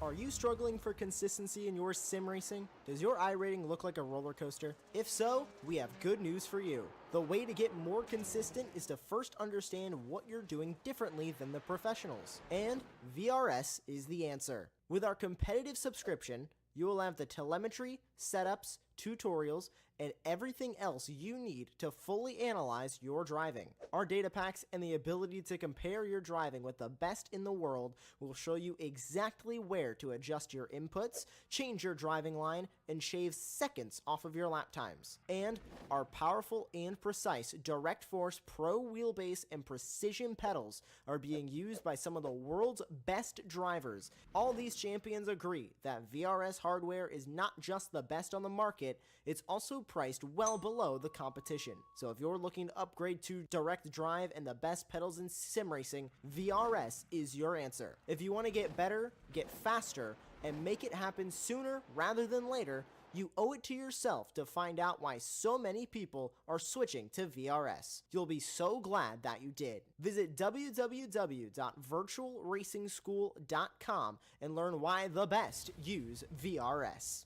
Are you struggling for consistency in your sim racing? Does your iRating look like a roller coaster? If so, we have good news for you. The way to get more consistent is to first understand what you're doing differently than the professionals. And VRS is the answer. With our competitive subscription, you will have the telemetry, setups, tutorials, and everything else you need to fully analyze your driving. Our data packs and the ability to compare your driving with the best in the world will show you exactly where to adjust your inputs, change your driving line, and shave seconds off of your lap times. And our powerful and precise Direct Force Pro wheelbase and precision pedals are being used by some of the world's best drivers. All these champions agree that VRS hardware is not just the best on the market, it's also priced well below the competition. So if you're looking to upgrade to direct drive and the best pedals in sim racing, VRS is your answer. If you want to get better, get faster, and make it happen sooner rather than later, you owe it to yourself to find out why so many people are switching to VRS. You'll be so glad that you did. Visit www.virtualracingschool.com and learn why the best use VRS.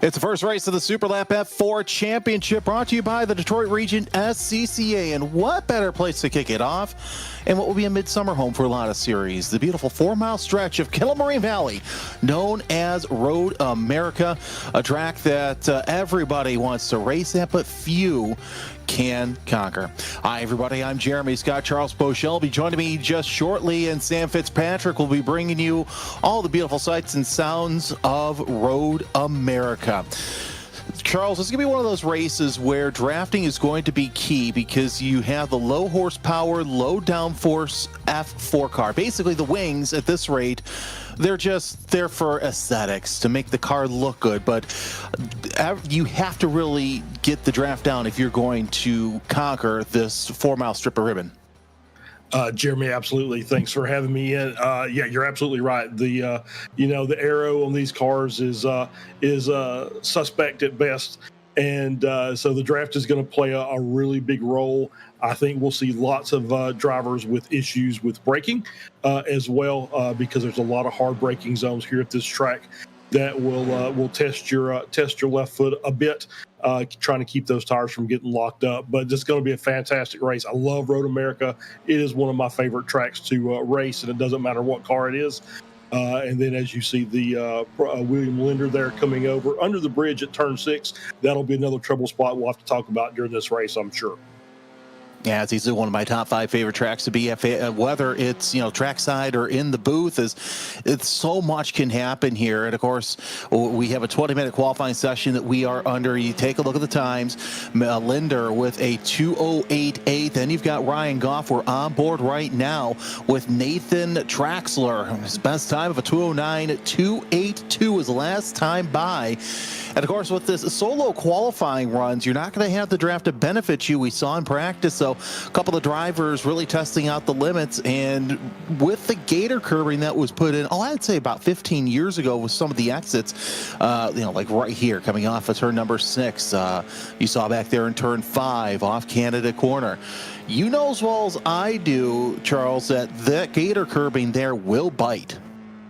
It's the first race of the SUPERLAP F4 Championship, brought to you by the Detroit Region SCCA. And what better place to kick it off and what will be a midsummer home for a lot of series, the beautiful 4-mile stretch of Killamurray Valley, known as Road America, a track that everybody wants to race at, but few can conquer. Hi, everybody. I'm Jeremy Scott. Charles Boschel will be joining me just shortly, and Sam Fitzpatrick will be bringing you all the beautiful sights and sounds of Road America. Charles, this is going to be one of those races where drafting is going to be key because you have the low horsepower, low downforce F4 car. Basically, the wings at this rate, they're just there for aesthetics, to make the car look good. But you have to really get the draft down if you're going to conquer this 4-mile strip of ribbon. Jeremy, absolutely. Thanks for having me in. Yeah, you're absolutely right. The the aero on these cars is suspect at best, and so the draft is going to play a really big role. I think we'll see lots of drivers with issues with braking as well, because there's a lot of hard braking zones here at this track that will test your left foot a bit, trying to keep those tires from getting locked up. But it's going to be a fantastic race. I love Road America. It is one of my favorite tracks to race, and it doesn't matter what car it is. And then as you see the William Linder there coming over under the bridge at turn 6, that'll be another trouble spot we'll have to talk about during this race, I'm sure. Yeah, it's easily one of my top 5 favorite tracks to be at, whether it's trackside or in the booth. It's so much can happen here. And of course, we have a 20-minute qualifying session that we are under. You take a look at the times. Linder with a 2:08.8. Then you've got Ryan Goff. We're on board right now with Nathan Traxler. His best time of a 2:09.282 is the last time by. And of course, with this solo qualifying runs, you're not going to have the draft to benefit you. We saw in practice, so a couple of drivers really testing out the limits. And with the gator curbing that was put in, I'd say about 15 years ago with some of the exits, like right here coming off of turn number 6, you saw back there in turn 5 off Canada corner. You know as well as I do, Charles, that gator curbing there will bite.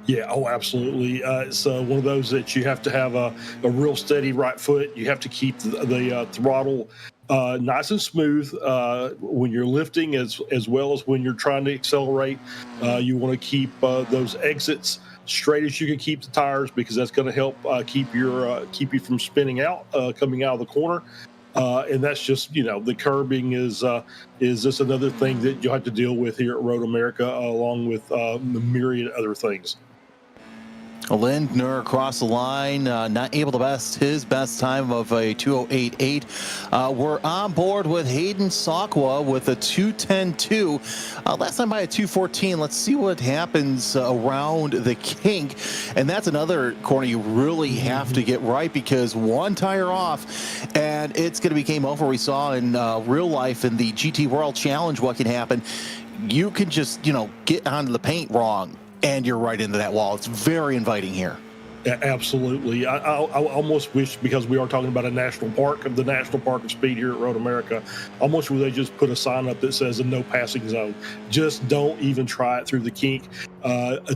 Yeah, absolutely. It's one of those that you have to have a real steady right foot. You have to keep the throttle nice and smooth when you're lifting, as well as when you're trying to accelerate. You want to keep those exits straight as you can keep the tires, because that's going to help keep you from spinning out coming out of the corner. And that's just, the curbing is just another thing that you'll have to deal with here at Road America, along with a myriad other things. Lindner across the line, not able to best his best time of a 2:08.8. We're on board with Hayden Sakwa with a 2:10.2. Last time by a 2:14. Let's see what happens around the kink. And that's another corner you really have to get right, because one tire off and it's going to be game over. We saw in real life in the GT World Challenge what can happen. You can just, get onto the paint wrong, and you're right into that wall. It's very inviting here. Yeah, absolutely. I almost wish, because we are talking about a national park, of the National Park of Speed here at Road America, almost wish they just put a sign up that says a no passing zone. Just don't even try it through the kink.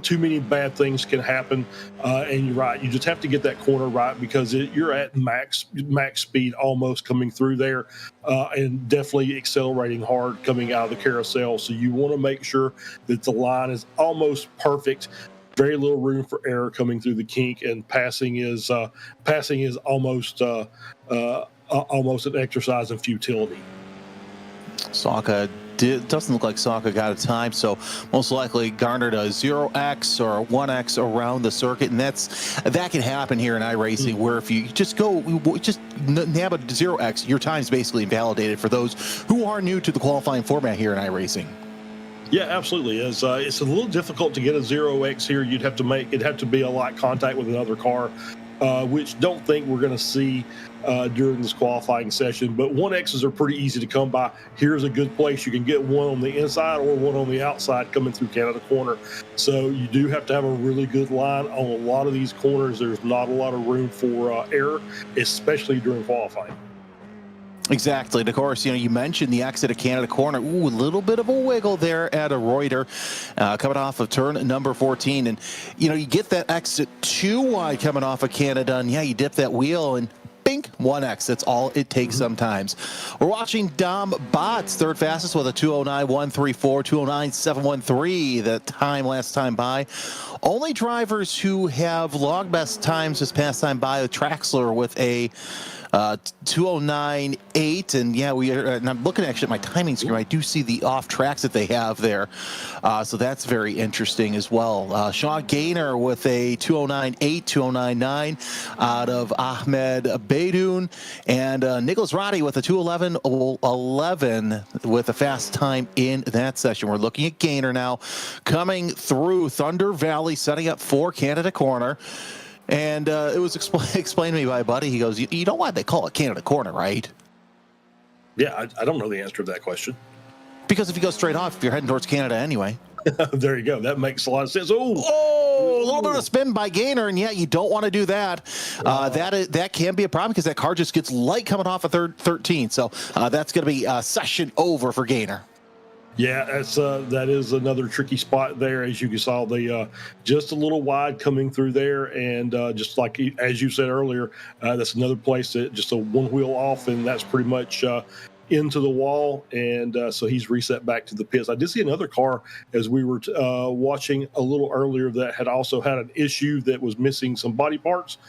Too many bad things can happen, and you're right. You just have to get that corner right, because you're at max speed almost coming through there, and definitely accelerating hard coming out of the carousel. So you want to make sure that the line is almost perfect. Very little room for error coming through the kink, and passing is almost an exercise in futility. Saka doesn't look like Saka got a time, so most likely garnered a 0x or a 1x around the circuit, and that can happen here in iRacing, where if you just nab a 0x, your time's basically invalidated for those who are new to the qualifying format here in iRacing. Yeah, absolutely. It's a little difficult to get a 0x here. It'd have to be a light contact with another car, which don't think we're going to see during this qualifying session. But 1x's are pretty easy to come by. Here's a good place. You can get one on the inside or one on the outside coming through Canada Corner. So you do have to have a really good line on a lot of these corners. There's not a lot of room for error, especially during qualifying. Exactly. And of course, you mentioned the exit of Canada Corner. Ooh, a little bit of a wiggle there at a Reuter, coming off of turn number 14. And, you get that exit too wide coming off of Canada, and you dip that wheel and bink, 1x. That's all it takes sometimes. We're watching Dom Bots, third fastest with a 209.134, 209.713, the time last time by. Only drivers who have log best times this past time by, Traxler with a 209.8, and and I'm looking actually at my timing screen. I do see the off tracks that they have there, so that's very interesting as well. Sean Gaynor with a 209.8, 209.9 out of Ahmed Beydoun, and Nicholas Roddy with a 211.11 with a fast time in that session. We're looking at Gaynor now coming through Thunder Valley, setting up for Canada Corner. And it was explained to me by a buddy. He goes, you know why they call it Canada Corner, right? Yeah, I don't know the answer to that question. Because if you go straight off, you're heading towards Canada anyway. There you go. That makes a lot of sense. A little bit of spin by Gaynor, and you don't want to do that. That can be a problem, because that car just gets light coming off of 13. So that's going to be session over for Gaynor. Yeah, that is another tricky spot there. As you saw, the just a little wide coming through there, and just like as you said earlier, that's another place that just a one wheel off, and that's pretty much into the wall, and so he's reset back to the pits. I did see another car as we were watching a little earlier that had also had an issue that was missing some body parts.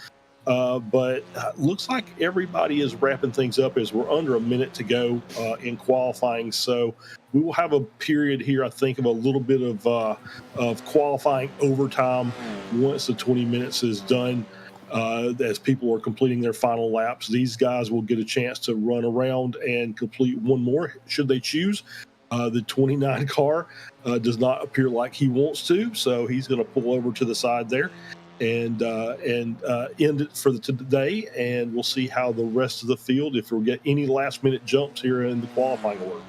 But looks like everybody is wrapping things up as we're under a minute to go in qualifying. So we will have a period here, I think, of a little bit of qualifying overtime once the 20 minutes is done. As people are completing their final laps, these guys will get a chance to run around and complete one more should they choose. The 29 car does not appear like he wants to, so he's going to pull over to the side there and end it for today, and we'll see how the rest of the field, if we get any last minute jumps here in the qualifying order.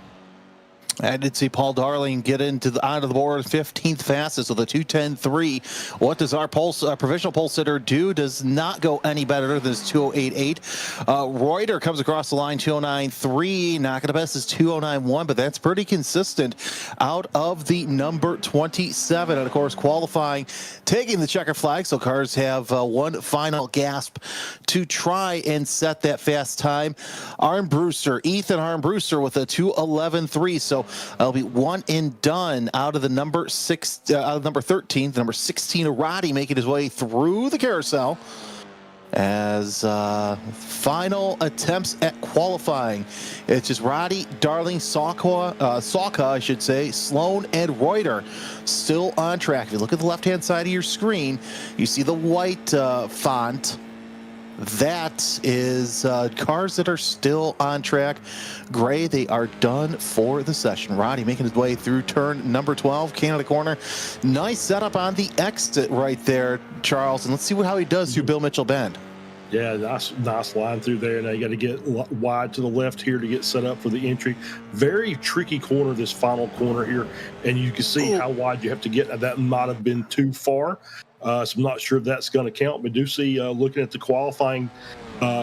I did see Paul Darling get onto the board 15th fastest with a 2:10.3. What does our provisional pole sitter do? Does not go any better than his 2:08.8. Reuter comes across the line 2:09.3. Not going to best is 2:09.1, but that's pretty consistent out of the number 27. And of course, qualifying, taking the checker flag, so cars have one final gasp to try and set that fast time. Ethan Armbruster with a 2:11.3. So it'll be one and done out of the number 13. The number 16, Roddy, making his way through the carousel. as final attempts at qualifying. It's just Roddy, Darling, Salka, I should say, Sloan, and Reuter still on track. If you look at the left-hand side of your screen, you see the white font. That is cars that are still on track. Gray, they are done for the session. Roddy making his way through turn number 12, Canada corner. Nice setup on the exit right there, Charles. And let's see how he does through Bill Mitchell Bend. Yeah, nice line through there. Now you got to get wide to the left here to get set up for the entry. Very tricky corner, this final corner here. And you can see how wide you have to get. That might have been too far. So I'm not sure if that's going to count, but do see looking at the qualifying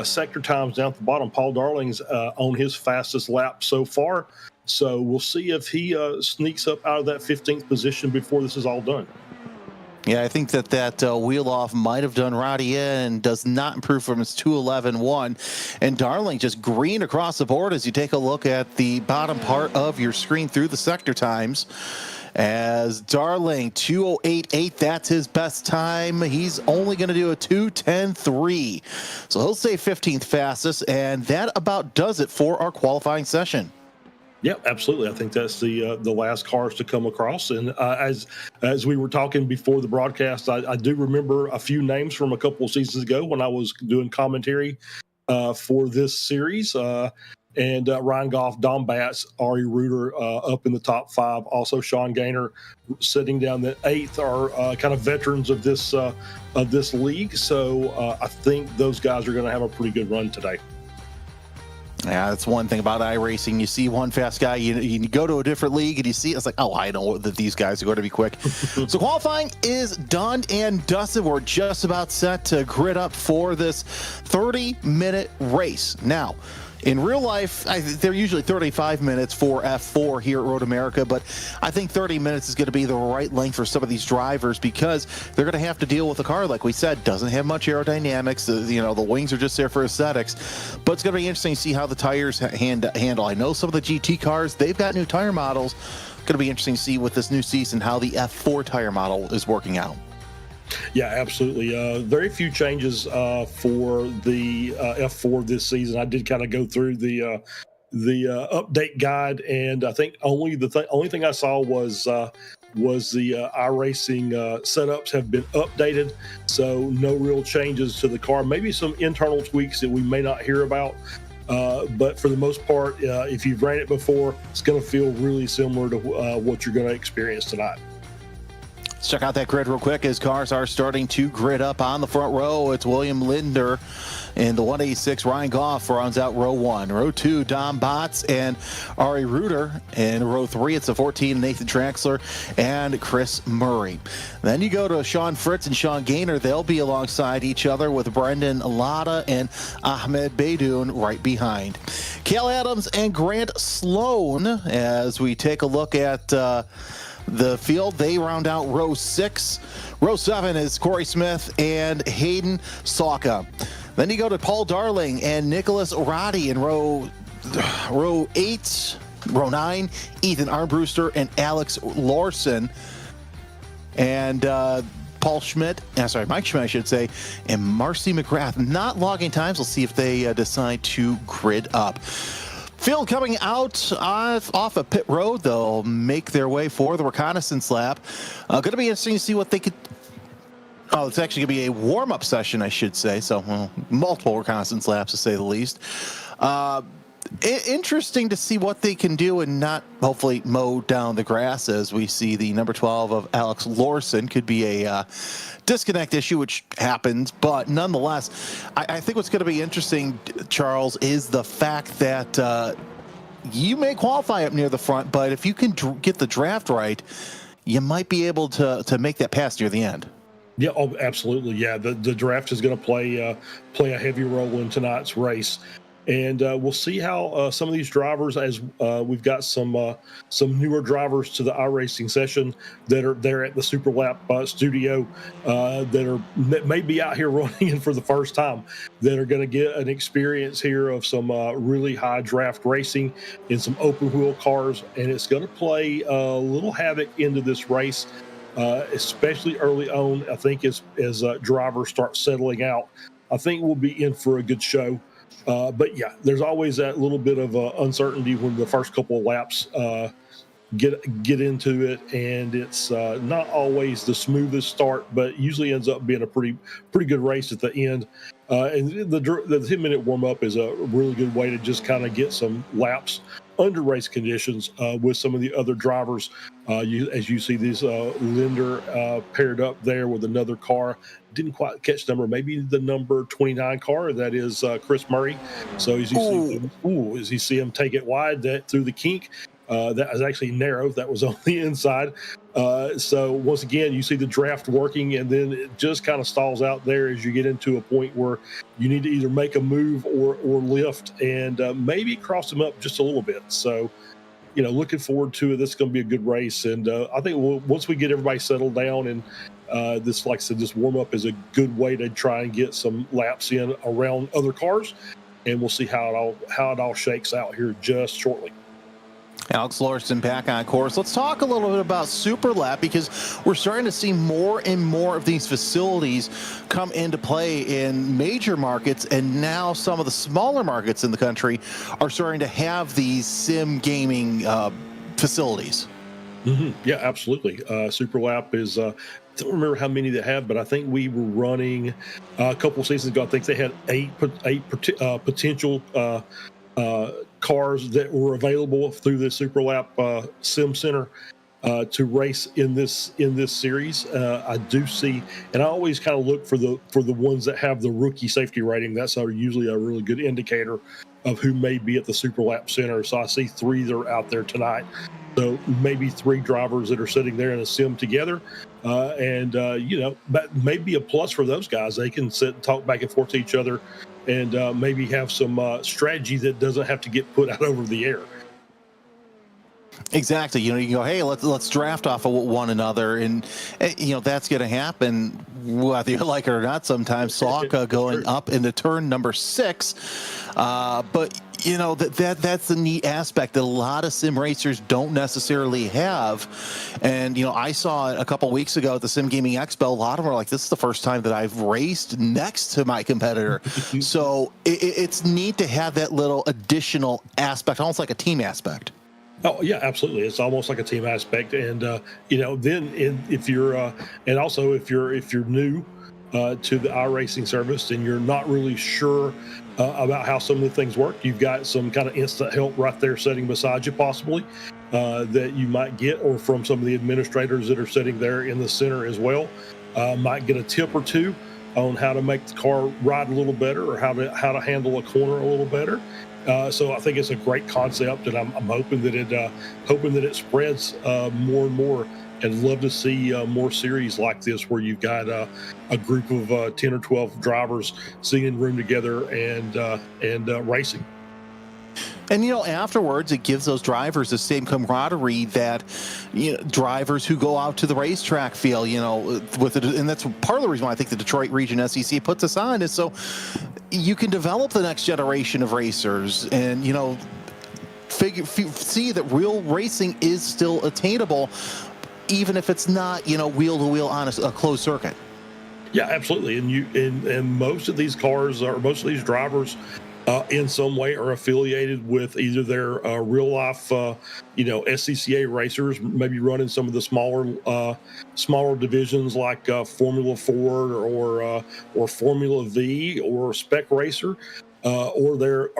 sector times down at the bottom, Paul Darling's on his fastest lap so far. So we'll see if he sneaks up out of that 15th position before this is all done. Yeah, I think that wheel off might have done Roddy in, does not improve from his 2:11.1. And Darling just green across the board as you take a look at the bottom part of your screen through the sector times. As Darling, 2:08.8, that's his best time. He's only going to do a 2:10.3. So he'll stay 15th fastest, and that about does it for our qualifying session. Yeah, absolutely. I think that's the last cars to come across. And as we were talking before the broadcast, I do remember a few names from a couple of seasons ago when I was doing commentary for this series. And Ryan Goff, Dom Batts, Ari Reuter up in the top 5. Also, Sean Gaynor sitting down the 8th are kind of veterans of this league. So I think those guys are going to have a pretty good run today. Yeah, that's one thing about iRacing. You see one fast guy, you go to a different league, and you see it's like, oh, I know that these guys are going to be quick. So qualifying is done and dusted. We're just about set to grid up for this 30-minute race. Now, in real life, they're usually 35 minutes for F4 here at Road America, but I think 30 minutes is going to be the right length for some of these drivers because they're going to have to deal with a car, like we said, doesn't have much aerodynamics. The wings are just there for aesthetics, but it's going to be interesting to see how the tires handle. I know some of the GT cars, they've got new tire models. Going to be interesting to see with this new season how the F4 tire model is working out. Yeah, absolutely. Very few changes for the F4 this season. I did kind of go through the update guide, and I think only thing I saw was the iRacing setups have been updated. So no real changes to the car. Maybe some internal tweaks that we may not hear about. But for the most part, if you've ran it before, it's going to feel really similar to what you're going to experience tonight. Let's check out that grid real quick as cars are starting to grid up on the front row. It's William Linder in the 186. Ryan Goff rounds out row 1. Row 2, Dom Batts and Ari Reuter. In row 3, it's the 14, Nathan Traxler and Chris Murray. Then you go to Sean Fritz and Sean Gaynor. They'll be alongside each other with Brendan Latta and Ahmed Beydoun right behind. Cale Adams and Grant Sloan as we take a look at the field. They round out row 6. Row 7 is Corey Smith and Hayden Salka. Then you go to Paul Darling and Nicholas Roddy in row 8. Row 9, Ethan Armbruster and Alex Larson. And Mike Schmidt, I should say, and Marcy McGrath. Not logging times. We'll see if they decide to grid up. Field coming out off of pit road. They'll make their way for the reconnaissance lap. Going to be interesting to see what they could. Oh, it's actually going to be a warm-up session, I should say. So multiple reconnaissance laps, to say the least. Interesting to see what they can do and not hopefully mow down the grass, as we see the number 12 of Alex Larson could be a disconnect issue, which happens. But nonetheless, I think what's going to be interesting, Charles, is the fact that you may qualify up near the front, but if you can get the draft right, you might be able to make that pass near the end. Yeah, oh, absolutely. Yeah, the draft is going to play a heavy role in tonight's race. And we'll see how some of these drivers, as we've got some newer drivers to the iRacing session that are there at the SUPERLAP studio that may be out here running for the first time, that are going to get an experience here of some really high draft racing in some open wheel cars. And it's going to play a little havoc into this race, especially early on. I think as drivers start settling out. I think we'll be in for a good show. But yeah, there's always that little bit of uncertainty when the first couple of laps get into it, and it's not always the smoothest start, but usually ends up being a pretty good race at the end. And the 10-minute warm up is a really good way to just kind of get some laps under race conditions with some of the other drivers. As you see this Linder paired up there with another car. Didn't quite catch number, maybe the number 29 car. That is Chris Murray. So as you see him take it wide that through the kink. That was actually narrow. That was on the inside. So once again, you see the draft working, and then it just kind of stalls out there as you get into a point where you need to either make a move or lift and maybe cross them up just a little bit. So, looking forward to it. This is going to be a good race. And I think once we get everybody settled down and this, like I said, this warm up is a good way to try and get some laps in around other cars. And we'll see how it all shakes out here just shortly. Alex Larson back on course. Let's talk a little bit about SUPERLAP, because we're starting to see more and more of these facilities come into play in major markets, and now some of the smaller markets in the country are starting to have these sim gaming facilities. Mm-hmm. Yeah, absolutely. SUPERLAP is I don't remember how many they have, but I think we were running a couple of seasons ago. I think they had eight potential cars that were available through the SUPERLAP Sim Center to race in this series. I do see, and I always kind of look for the ones that have the rookie safety rating. That's usually a really good indicator of who may be at the SUPERLAP Center. So I see 3 that are out there tonight. So maybe 3 drivers that are sitting there in a sim together. That may be a plus for those guys. They can sit and talk back and forth to each other and maybe have some strategy that doesn't have to get put out over the air. Exactly. You can go, hey, let's draft off of one another, and that's going to happen whether you like it or not. Sometimes Saka going up into turn number 6, but that's the neat aspect that a lot of sim racers don't necessarily have. And I saw it a couple weeks ago at the Sim Gaming Expo. A lot of them are like, this is the first time that I've raced next to my competitor. So it's neat to have that little additional aspect, almost like a team aspect. Oh yeah, absolutely. It's almost like a team aspect, and if you're and also if you're new to the iRacing service and you're not really sure about how some of the things work, you've got some kind of instant help right there sitting beside you, possibly that you might get, or from some of the administrators that are sitting there in the center as well. Might get a tip or two on how to make the car ride a little better, or how to handle a corner a little better. So I think it's a great concept, and I'm hoping that it spreads more and more. And love to see more series like this, where you've got a group of 10 or 12 drivers sitting in a room together and racing. And afterwards, it gives those drivers the same camaraderie that drivers who go out to the racetrack feel. With it, and that's part of the reason why I think the Detroit Region SEC puts us on, is so you can develop the next generation of racers, and see that real racing is still attainable, even if it's not wheel to wheel on a closed circuit. Yeah, absolutely. And most of these cars, or most of these drivers, in some way are affiliated with either their real life, SCCA racers, maybe running some of the smaller divisions like Formula Ford or Formula V or Spec Racer, or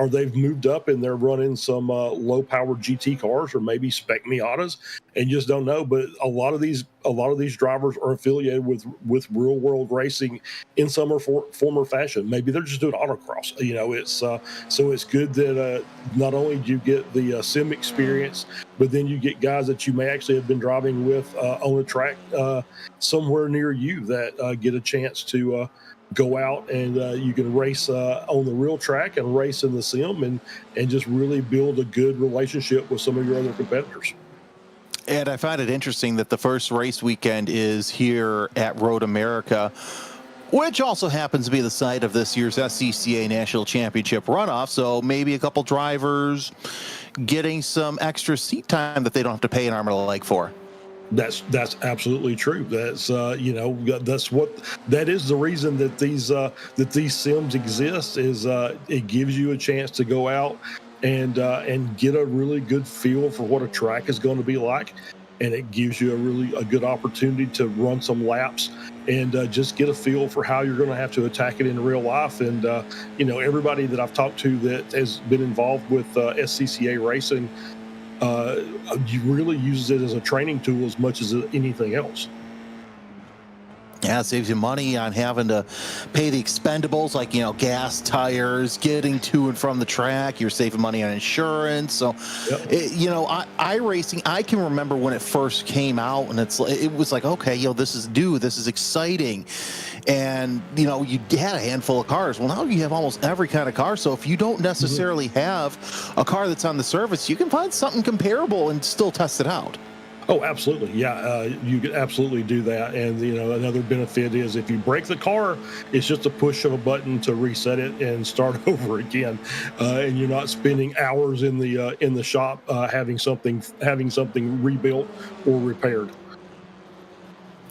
they've moved up and they're running some low powered GT cars, or maybe Spec Miatas, and just don't know. But a lot of these drivers are affiliated with real world racing in some or form or fashion. Maybe they're just doing autocross. So it's good that not only do you get the sim experience, but then you get guys that you may actually have been driving with on a track somewhere near you that get a chance to go out, and you can race on the real track and race in the sim, and just really build a good relationship with some of your other competitors. And I find it interesting that the first race weekend is here at Road America, which also happens to be the site of this year's SCCA National Championship runoff. So maybe a couple drivers getting some extra seat time that they don't have to pay an arm and a leg for. That's absolutely true. That's that is the reason that these sims exist. Is it gives you a chance to go out and get a really good feel for what a track is going to be like, and it gives you a good opportunity to run some laps and just get a feel for how you're going to have to attack it in real life. And everybody that I've talked to that has been involved with SCCA racing really uses it as a training tool as much as anything else. Yeah, it saves you money on having to pay the expendables like, gas, tires, getting to and from the track. You're saving money on insurance. So, Yep. iRacing, I can remember when it first came out, and it was like, okay, this is new, this is exciting. And, you had a handful of cars. Well, now you have almost every kind of car. So if you don't necessarily have a car that's on the service, you can find something comparable and still test it out. Oh, absolutely. Yeah, you can absolutely do that. And, another benefit is if you break the car, it's just a push of a button to reset it and start over again. And you're not spending hours in the shop having something rebuilt or repaired.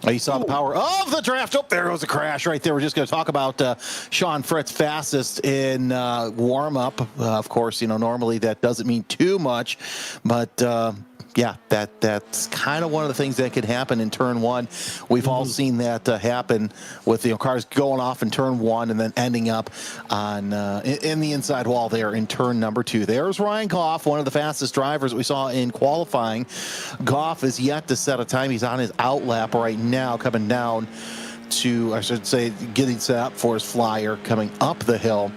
Oh, you saw the power of the draft. Oh, there goes a crash right there. We're just going to talk about Sean Fritz fastest in warm-up. Of course, normally that doesn't mean too much, but yeah, that's kind of one of the things that could happen in turn one. We've all seen that happen with cars going off in turn one and then ending up on in the inside wall there in turn number two. There's Ryan Goff, one of the fastest drivers that we saw in qualifying. Goff is yet to set a time. He's on his out lap right now, coming down to, I should say, getting set up for his flyer coming up the hill.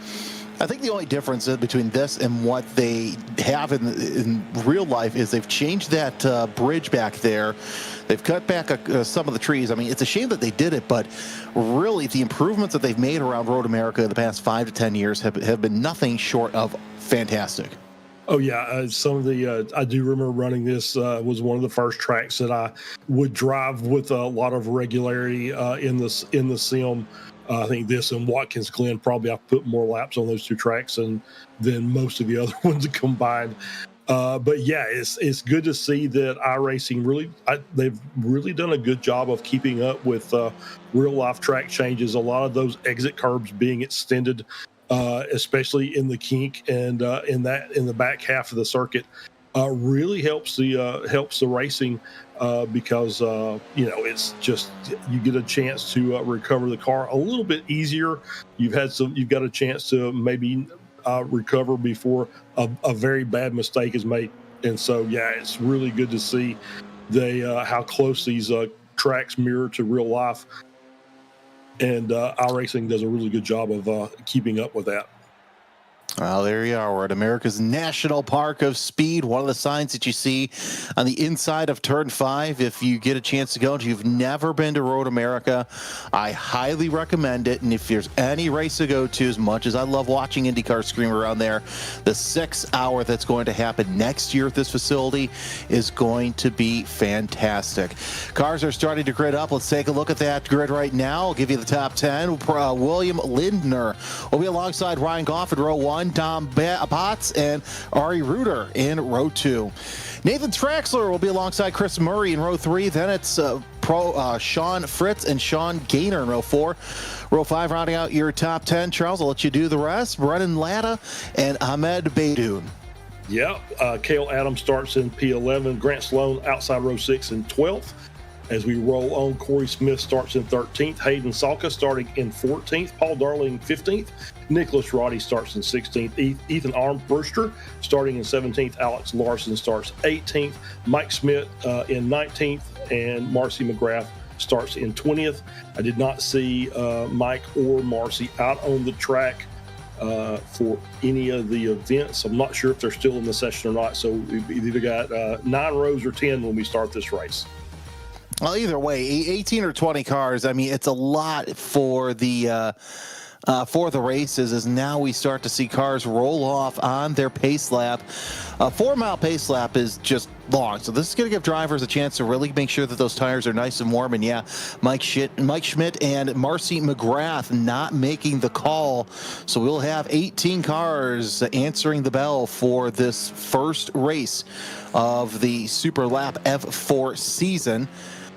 I think the only difference between this and what they have in real life is they've changed that bridge back there. They've cut back some of the trees. I mean, it's a shame that they did it, but really the improvements that they've made around Road America in the past 5 to 10 years have been nothing short of fantastic. Oh yeah, some of the I do remember running this. Was one of the first tracks that I would drive with a lot of regularity in the sim. I think this and Watkins Glen probably I've put more laps on those two tracks than most of the other ones combined. But yeah, it's good to see that iRacing they've really done a good job of keeping up with real life track changes. A lot of those exit curbs being extended, especially in the kink and in the back half of the circuit, really helps the racing. Because it's just you get a chance to recover the car a little bit easier. You've got a chance to maybe recover before a very bad mistake is made. And so yeah, it's really good to see how close these tracks mirror to real life. And iRacing does a really good job of keeping up with that. Well, there you are. We're at America's National Park of Speed. One of the signs that you see on the inside of Turn 5, if you get a chance to go and you've never been to Road America, I highly recommend it. And if there's any race to go to, as much as I love watching IndyCar scream around there, the 6 hour that's going to happen next year at this facility is going to be fantastic. Cars are starting to grid up. Let's take a look at that grid right now. I'll give you the top 10. William Lindner will be alongside Ryan Goff in row 1. Tom Potts and Ari Reuter in row 2. Nathan Traxler will be alongside Chris Murray in row 3. Then it's Sean Fritz and Sean Gaynor in row 4. Row 5 rounding out your top 10. Charles, I'll let you do the rest. Brennan Latta and Ahmed Beydoun. Yep. Cale Adams starts in P11. Grant Sloan outside row 6 in 12th. As we roll on, Corey Smith starts in 13th. Hayden Salka starting in 14th. Paul Darling 15th. Nicholas Roddy starts in 16th. Ethan Armbruster starting in 17th. Alex Larson starts 18th. Mike Smith in 19th. And Marcy McGrath starts in 20th. I did not see Mike or Marcy out on the track for any of the events. I'm not sure if they're still in the session or not. So we've either got 9 rows or 10 when we start this race. Well, either way, 18 or 20 cars. I mean, it's a lot for the races, as now we start to see cars roll off on their pace lap. A 4-mile pace lap is just long. So this is going to give drivers a chance to really make sure that those tires are nice and warm. And yeah, Mike Schmidt and Marcy McGrath not making the call. So we'll have 18 cars answering the bell for this first race of the SUPERLAP F4 season.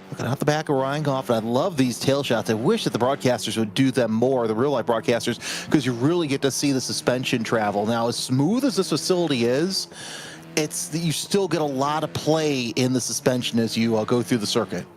Looking out the back of Ryan Goff, and I love these tail shots. I wish that the broadcasters would do them more, the real-life broadcasters, because you really get to see the suspension travel. Now, as smooth as this facility is, you still get a lot of play in the suspension as you go through the circuit.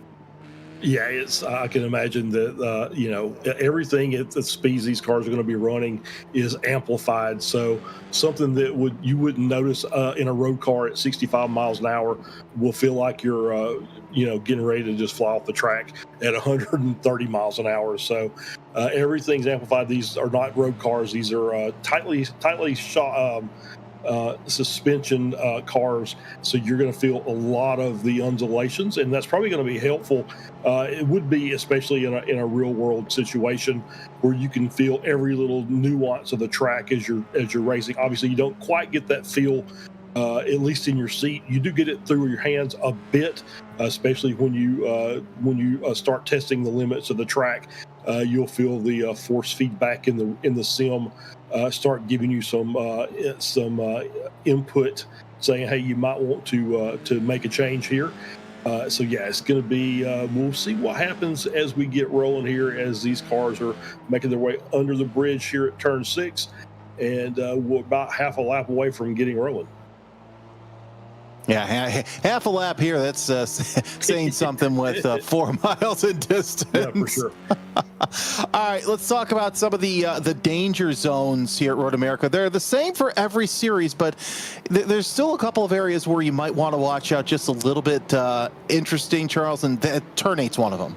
Yeah, I can imagine that, everything at the speeds these cars are going to be running is amplified. So something that you wouldn't notice in a road car at 65 miles an hour will feel like you're, getting ready to just fly off the track at 130 miles an hour. So everything's amplified. These are not road cars. These are tightly shot suspension cars, so you're going to feel a lot of the undulations, and that's probably going to be helpful. It would be, especially in a real world situation where you can feel every little nuance of the track as you're racing. Obviously, you don't quite get that feel, at least in your seat. You do get it through your hands a bit, especially when you start testing the limits of the track. You'll feel the force feedback in the sim start giving you some input, saying, hey, you might want to make a change here. So yeah, it's going to be, we'll see what happens as we get rolling here, as these cars are making their way under the bridge here at turn 6, and we're about half a lap away from getting rolling. Yeah, half a lap here. That's saying something with 4 miles in distance. Yeah, for sure. All right, let's talk about some of the danger zones here at Road America. They're the same for every series, but there's still a couple of areas where you might want to watch out just a little bit interesting, Charles, and turn 8's one of them.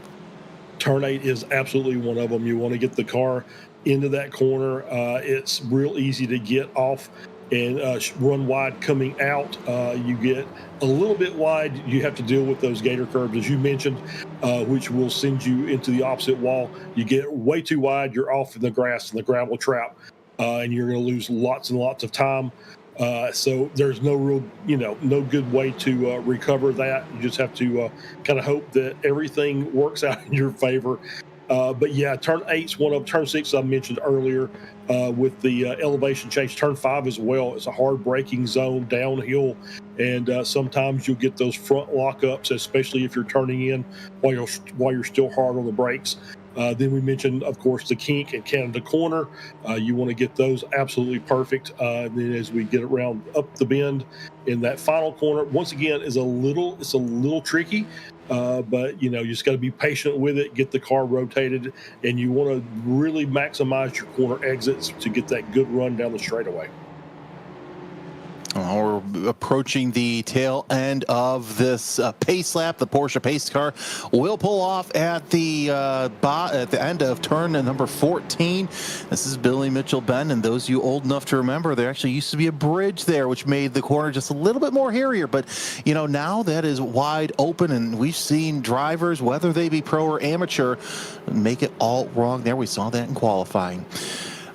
Turn 8 is absolutely one of them. You want to get the car into that corner. It's real easy to get off and run wide coming out. You get a little bit wide, you have to deal with those gator curbs, as you mentioned, which will send you into the opposite wall. You get way too wide, you're off in the grass and the gravel trap, and you're going to lose lots and lots of time. So there's no real, no good way to recover that. You just have to kind of hope that everything works out in your favor. But yeah, turn 8's one of turn 6 I mentioned earlier with the elevation change. Turn 5 as well. It's a hard braking zone downhill, and sometimes you'll get those front lockups, especially if you're turning in while you're still hard on the brakes. Then we mentioned, of course, the kink and Canada corner. You want to get those absolutely perfect. Then as we get around up the bend in that final corner, once again, it's a little tricky. But you just got to be patient with it, get the car rotated, and you want to really maximize your corner exits to get that good run down the straightaway. We're approaching the tail end of this pace lap. The Porsche pace car will pull off at the end of turn number 14. This is Billy Mitchell Bend, and those of you old enough to remember, there actually used to be a bridge there, which made the corner just a little bit more hairier. But now that is wide open, and we've seen drivers, whether they be pro or amateur, make it all wrong there. We saw that in qualifying.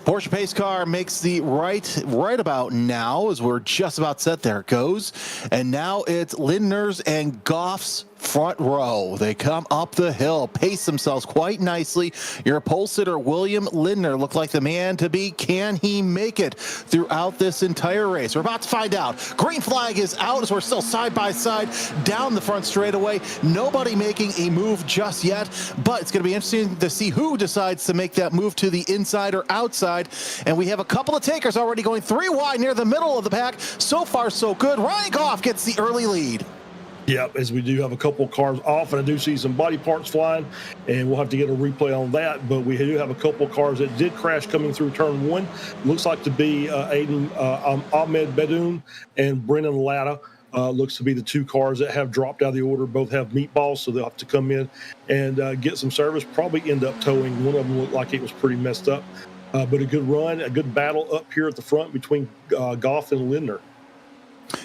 Porsche pace car makes the right about now, as we're just about set. There it goes. And now it's Lindner's and Goff's front row. They come up the hill, pace themselves quite nicely. Your pole sitter, William Lindner, looked like the man to beat. Can he make it throughout this entire race? We're about to find out. Green flag is out as we're still side by side down the front straightaway. Nobody making a move just yet, but it's going to be interesting to see who decides to make that move to the inside or outside. And we have a couple of takers already going 3 wide near the middle of the pack. So far, so good. Ryan Goff gets the early lead. Yep, as we do have a couple of cars off, and I do see some body parts flying, and we'll have to get a replay on that. But we do have a couple of cars that did crash coming through turn 1. Looks like to be Ahmed Bedoun and Brennan Latta. Looks to be the 2 cars that have dropped out of the order. Both have meatballs, so they'll have to come in and get some service. Probably end up towing. One of them looked like it was pretty messed up. But a good run, a good battle up here at the front between Goff and Lindner.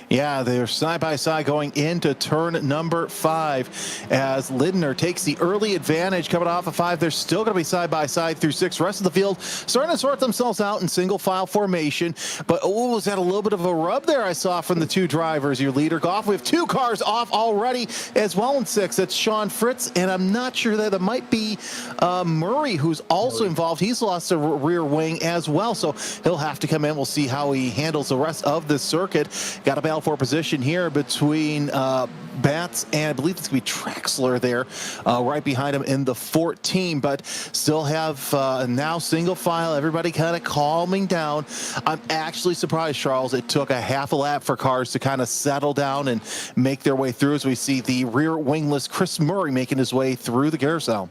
Yeah, they're side by side going into turn number 5 as Lindner takes the early advantage coming off of 5. They're still going to be side by side through 6. Rest of the field starting to sort themselves out in single file formation. But was that a little bit of a rub there I saw from the 2 drivers? Your leader Goff. We have 2 cars off already as well in 6. That's Sean Fritz, and I'm not sure that it might be Murray who's also involved. He's lost a rear wing as well, so he'll have to come in. We'll see how he handles the rest of the circuit. Got a battle for position here between Bats and I believe it's going to be Traxler there right behind him in the 14, but still have now single file, everybody kind of calming down. I'm actually surprised, Charles, it took a half a lap for cars to kind of settle down and make their way through as we see the rear wingless Chris Murray making his way through the carousel.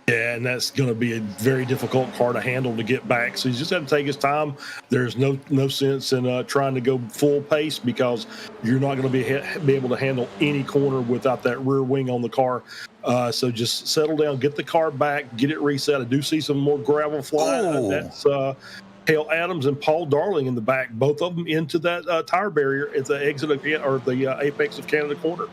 Yeah, and that's going to be a very difficult car to handle to get back. So you just have to take his time. There's no sense in trying to go full pace because you're not going to be able to handle any corner without that rear wing on the car. So just settle down, get the car back, get it reset. I do see some more gravel flying. That's Hale Adams and Paul Darling in the back, both of them into that tire barrier at the exit of the apex of Canada corner.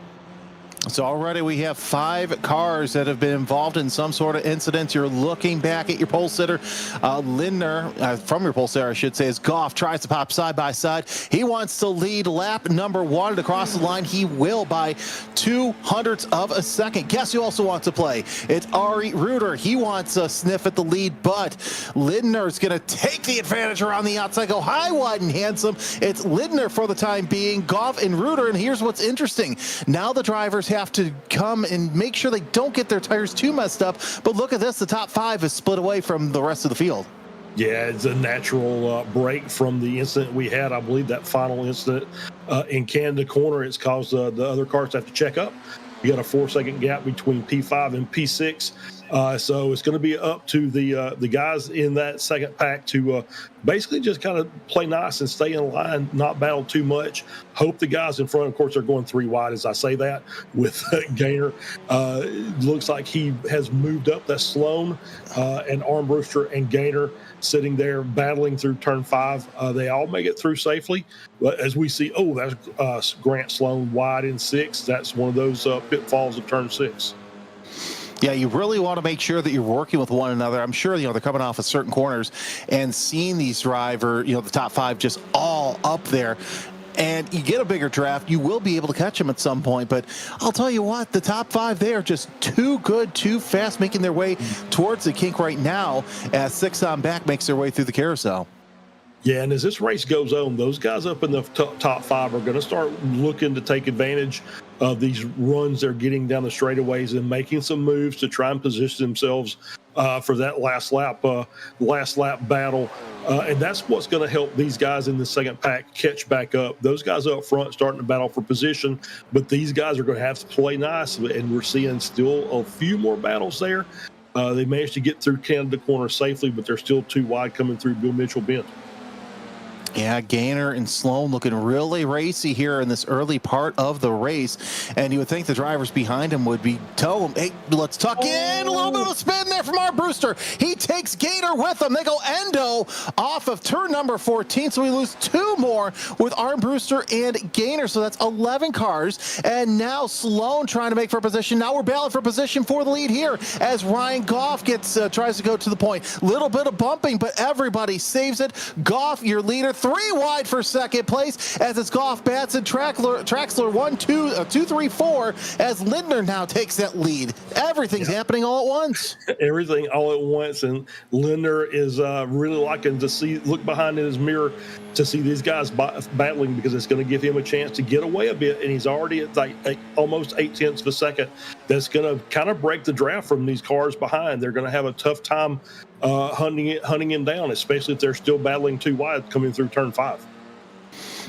So already we have 5 cars that have been involved in some sort of incident. You're looking back at your pole sitter. Lindner, from your pole sitter, I should say, as Goff tries to pop side by side. He wants to lead lap number 1 to cross the line. He will by 0.02 of a second. Guess who also wants to play? It's Ari Reuter. He wants a sniff at the lead, but Lindner's going to take the advantage around the outside, go high, wide, and handsome. It's Lindner for the time being, Goff and Reuter, and here's what's interesting. Now the drivers have to come and make sure they don't get their tires too messed up. But look at this, the top 5 is split away from the rest of the field. Yeah, it's a natural break from the incident we had. I believe that final incident in Canada corner, it's caused the other cars to have to check up. You got a 4-second gap between P5 and P6. So it's going to be up to the guys in that second pack to basically just kind of play nice and stay in line, not battle too much. Hope the guys in front, of course, are going 3 wide as I say that with Gaynor. Looks like he has moved up. That's Sloan and Armbruster and Gaynor sitting there battling through turn 5. They all make it through safely. But as we see, that's Grant Sloan wide in 6. That's one of those pitfalls of turn 6. Yeah, you really want to make sure that you're working with one another. I'm sure, they're coming off of certain corners and seeing these driver, the top 5 just all up there. And you get a bigger draft, you will be able to catch them at some point. But I'll tell you what, the top 5, they are just too good, too fast, making their way towards the kink right now as 6 on back makes their way through the carousel. Yeah, and as this race goes on, those guys up in the top 5 are going to start looking to take advantage of these runs they're getting down the straightaways and making some moves to try and position themselves for that last lap battle. And that's what's going to help these guys in the second pack catch back up. Those guys up front starting to battle for position, but these guys are going to have to play nice, and we're seeing still a few more battles there. They managed to get through Canada corner safely, but they're still too wide coming through Bill Mitchell Bend. Yeah, Gaynor and Sloan looking really racy here in this early part of the race. And you would think the drivers behind him would be telling him, hey, let's tuck in. A little bit of a spin there from our Brewster. He takes Gaynor with him. They go endo off of turn number 14. So we lose 2 more with Arm Brewster and Gaynor. So that's 11 cars. And now Sloan trying to make for position. Now we're battling for position for the lead here as Ryan Goff tries to go to the point. Little bit of bumping, but everybody saves it. Goff, your leader, 3 wide for second place as it's Goff, Bats, and Traxler 1, 2, 3, 4 as Lindner now takes that lead. Everything's happening all at once. Everything all at once, and Lindner is really liking to look behind in his mirror to see these guys battling because it's going to give him a chance to get away a bit, and he's already at almost 0.8 of a second. That's going to kind of break the draft from these cars behind. They're going to have a tough time hunting him down, especially if they're still battling 2 wide coming through turn 5.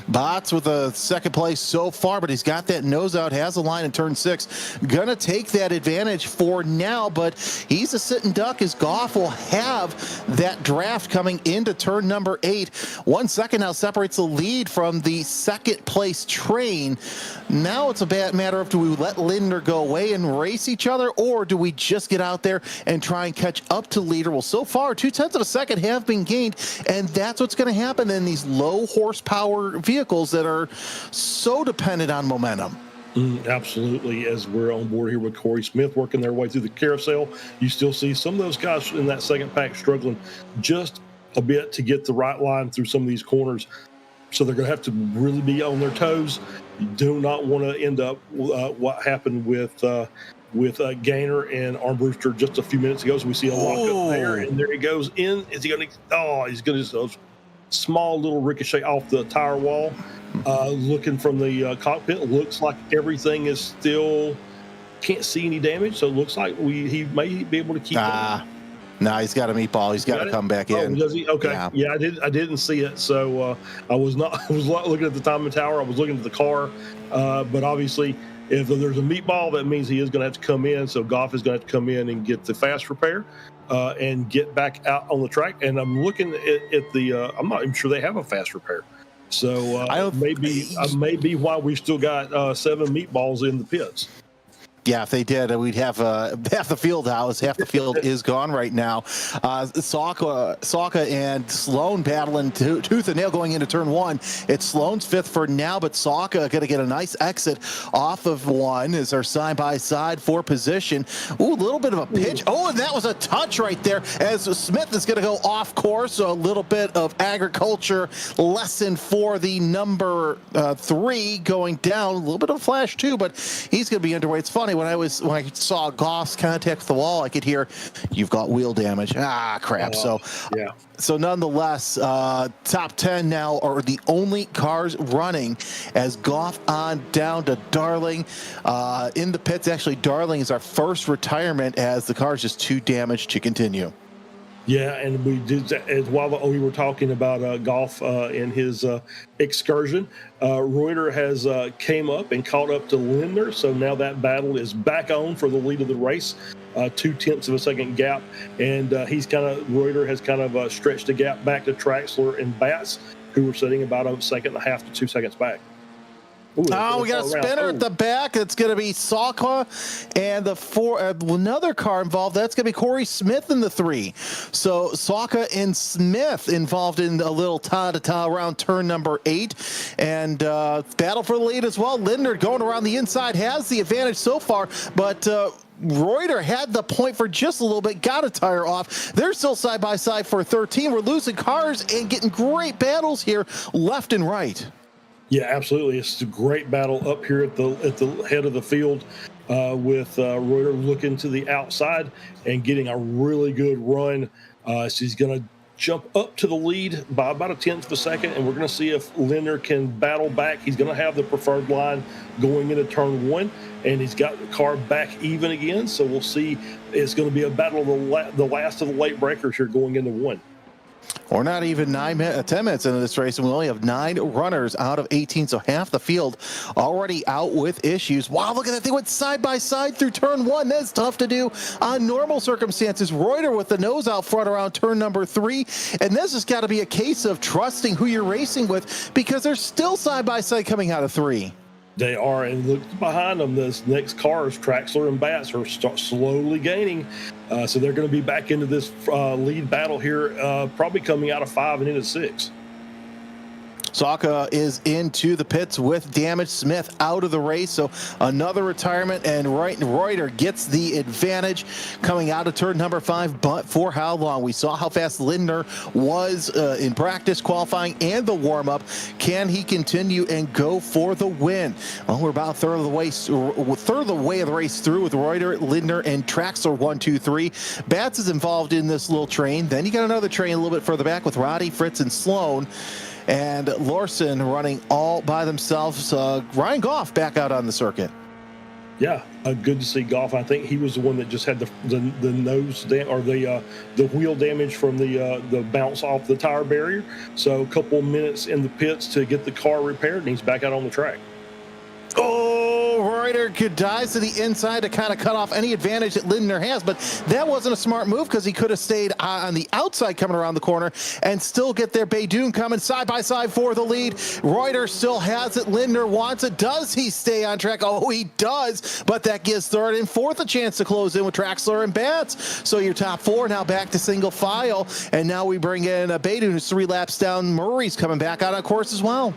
Bots with a second place so far, but he's got that nose out, has a line in turn 6. Gonna take that advantage for now, but he's a sitting duck as Goff will have that draft coming into turn number 8. 1 second now separates the lead from the second place train. Now it's a bad matter of, do we let Lindner go away and race each other, or do we just get out there and try and catch up to leader? Well, so far 0.2 of a second have been gained, and that's what's going to happen in these low horsepower vehicles. vehicles that are so dependent on momentum. Absolutely. As we're on board here with Corey Smith working their way through the carousel, you still see some of those guys in that second pack struggling just a bit to get the right line through some of these corners. So they're going to have to really be on their toes. You do not want to end up what happened with Gainer and Armbruster just a few minutes ago. So we see a lockup there, and there he goes in. Is he going to? Oh, he's going to just small little ricochet off the tire wall. Looking from the cockpit, looks like everything is still. Can't see any damage, so it looks like he may be able to keep. No, he's got a meatball. He's got to come back in. Does he? Okay. Yeah, I didn't see it, so I was not. I was not looking at the timing tower. I was looking at the car, but obviously, if there's a meatball, that means he is going to have to come in. So Goff is going to have to come in and get the fast repair and get back out on the track. And I'm looking at the. I'm not even sure they have a fast repair. So maybe why we still got 7 meatballs in the pits. Yeah, if they did, we'd have half the field out. Half the field is gone right now. Saka and Sloan battling tooth and nail going into turn 1. It's Sloan's 5th for now, but Saka going to get a nice exit off of 1 as our side-by-side for position. Ooh, a little bit of a pitch. Oh, and that was a touch right there as Smith is going to go off course. So a little bit of agriculture lesson for the number 3 going down. A little bit of a flash too, but he's going to be underway. It's funny. When I saw Goss contact the wall, I could hear, "You've got wheel damage." Ah, crap. So nonetheless, top 10 now are the only cars running as Goff on down to Darling in the pits. Actually, Darling is our first retirement as the car's just too damaged to continue. Yeah, and we did as while we were talking about Goff in his excursion. Reuter has came up and caught up to Lindner, so now that battle is back on for the lead of the race. 0.2 of a second gap, and Reuter has kind of stretched the gap back to Traxler and Batts, who were sitting about a second and a half to 2 seconds back. Ooh, we got a spinner at the back. It's going to be Saka and another car involved. That's going to be Corey Smith in the 3. So Saka and Smith involved in a little ta-ta-ta around turn number 8. And battle for the lead as well. Lindner going around the inside has the advantage so far, but Reuter had the point for just a little bit, got a tire off. They're still side-by-side for 13. We're losing cars and getting great battles here left and right. Yeah, absolutely. It's a great battle up here at the head of the field with Reuter looking to the outside and getting a really good run. So he's going to jump up to the lead by about 1/10 of a second, and we're going to see if Lindner can battle back. He's going to have the preferred line going into turn 1, and he's got the car back even again. So we'll see. It's going to be a battle of the last of the late breakers here going into 1. We're not even 10 minutes into this race, and we only have 9 runners out of 18, so half the field already out with issues. Wow, look at that. They went side-by-side through turn 1. That's tough to do on normal circumstances. Reuter with the nose out front around turn number 3, and this has got to be a case of trusting who you're racing with because they're still side-by-side coming out of 3. They are, and look behind them. This next cars, Traxler and Batts, are slowly gaining. So they're going to be back into this lead battle here, probably coming out of 5 and into 6. Saka is into the pits with damage. Smith out of the race, so another retirement, and Reuter gets the advantage coming out of turn number 5, but for how long? We saw how fast Lindner was in practice, qualifying, and the warm-up. Can he continue and go for the win? Well, we're about a third of the way of the race through with Reuter, Lindner, and Traxler 1, 2, 3. Batts is involved in this little train. Then you got another train a little bit further back with Roddy, Fritz, and Sloan. And Larson running all by themselves. Ryan Goff back out on the circuit. Yeah, good to see Goff. I think he was the one that just had the nose or the wheel damage from the bounce off the tire barrier. So a couple minutes in the pits to get the car repaired, and he's back out on the track. Oh, Reuter dives to the inside to kind of cut off any advantage that Lindner has, but that wasn't a smart move because he could have stayed on the outside coming around the corner and still get there. Baydoun coming side by side for the lead. Reuter still has it. Lindner wants it. Does he stay on track? Oh, he does, but that gives third and fourth a chance to close in with Traxler and Batts. So your top 4 now back to single file, and now we bring in Baydoun, who's 3 laps down. Murray's coming back out on course as well.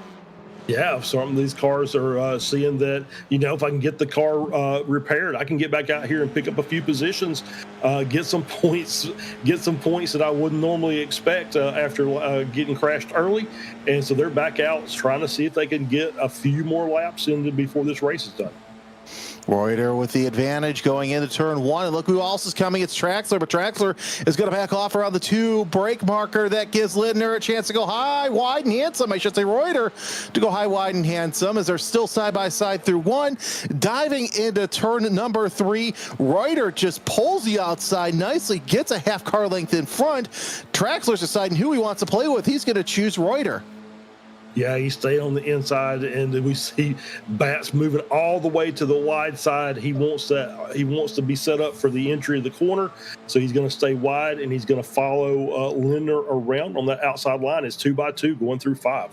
Yeah, some of these cars are seeing that, if I can get the car repaired, I can get back out here and pick up a few positions, get some points, that I wouldn't normally expect after getting crashed early. And so they're back out trying to see if they can get a few more laps in before this race is done. Reuter with the advantage going into turn one. And look who else is coming. It's Traxler, but Traxler is going to back off around the 2 brake marker. That gives Lindner a chance to go high, wide, and handsome. I should say Reuter to go high, wide, and handsome as they're still side by side through one. Diving into turn number 3, Reuter just pulls the outside nicely, gets a half car length in front. Traxler's deciding who he wants to play with. He's going to choose Reuter. Yeah, he stayed on the inside, and we see Bats moving all the way to the wide side. He wants to be set up for the entry of the corner, so he's going to stay wide, and he's going to follow Lindner around on that outside line. It's 2x2 going through 5.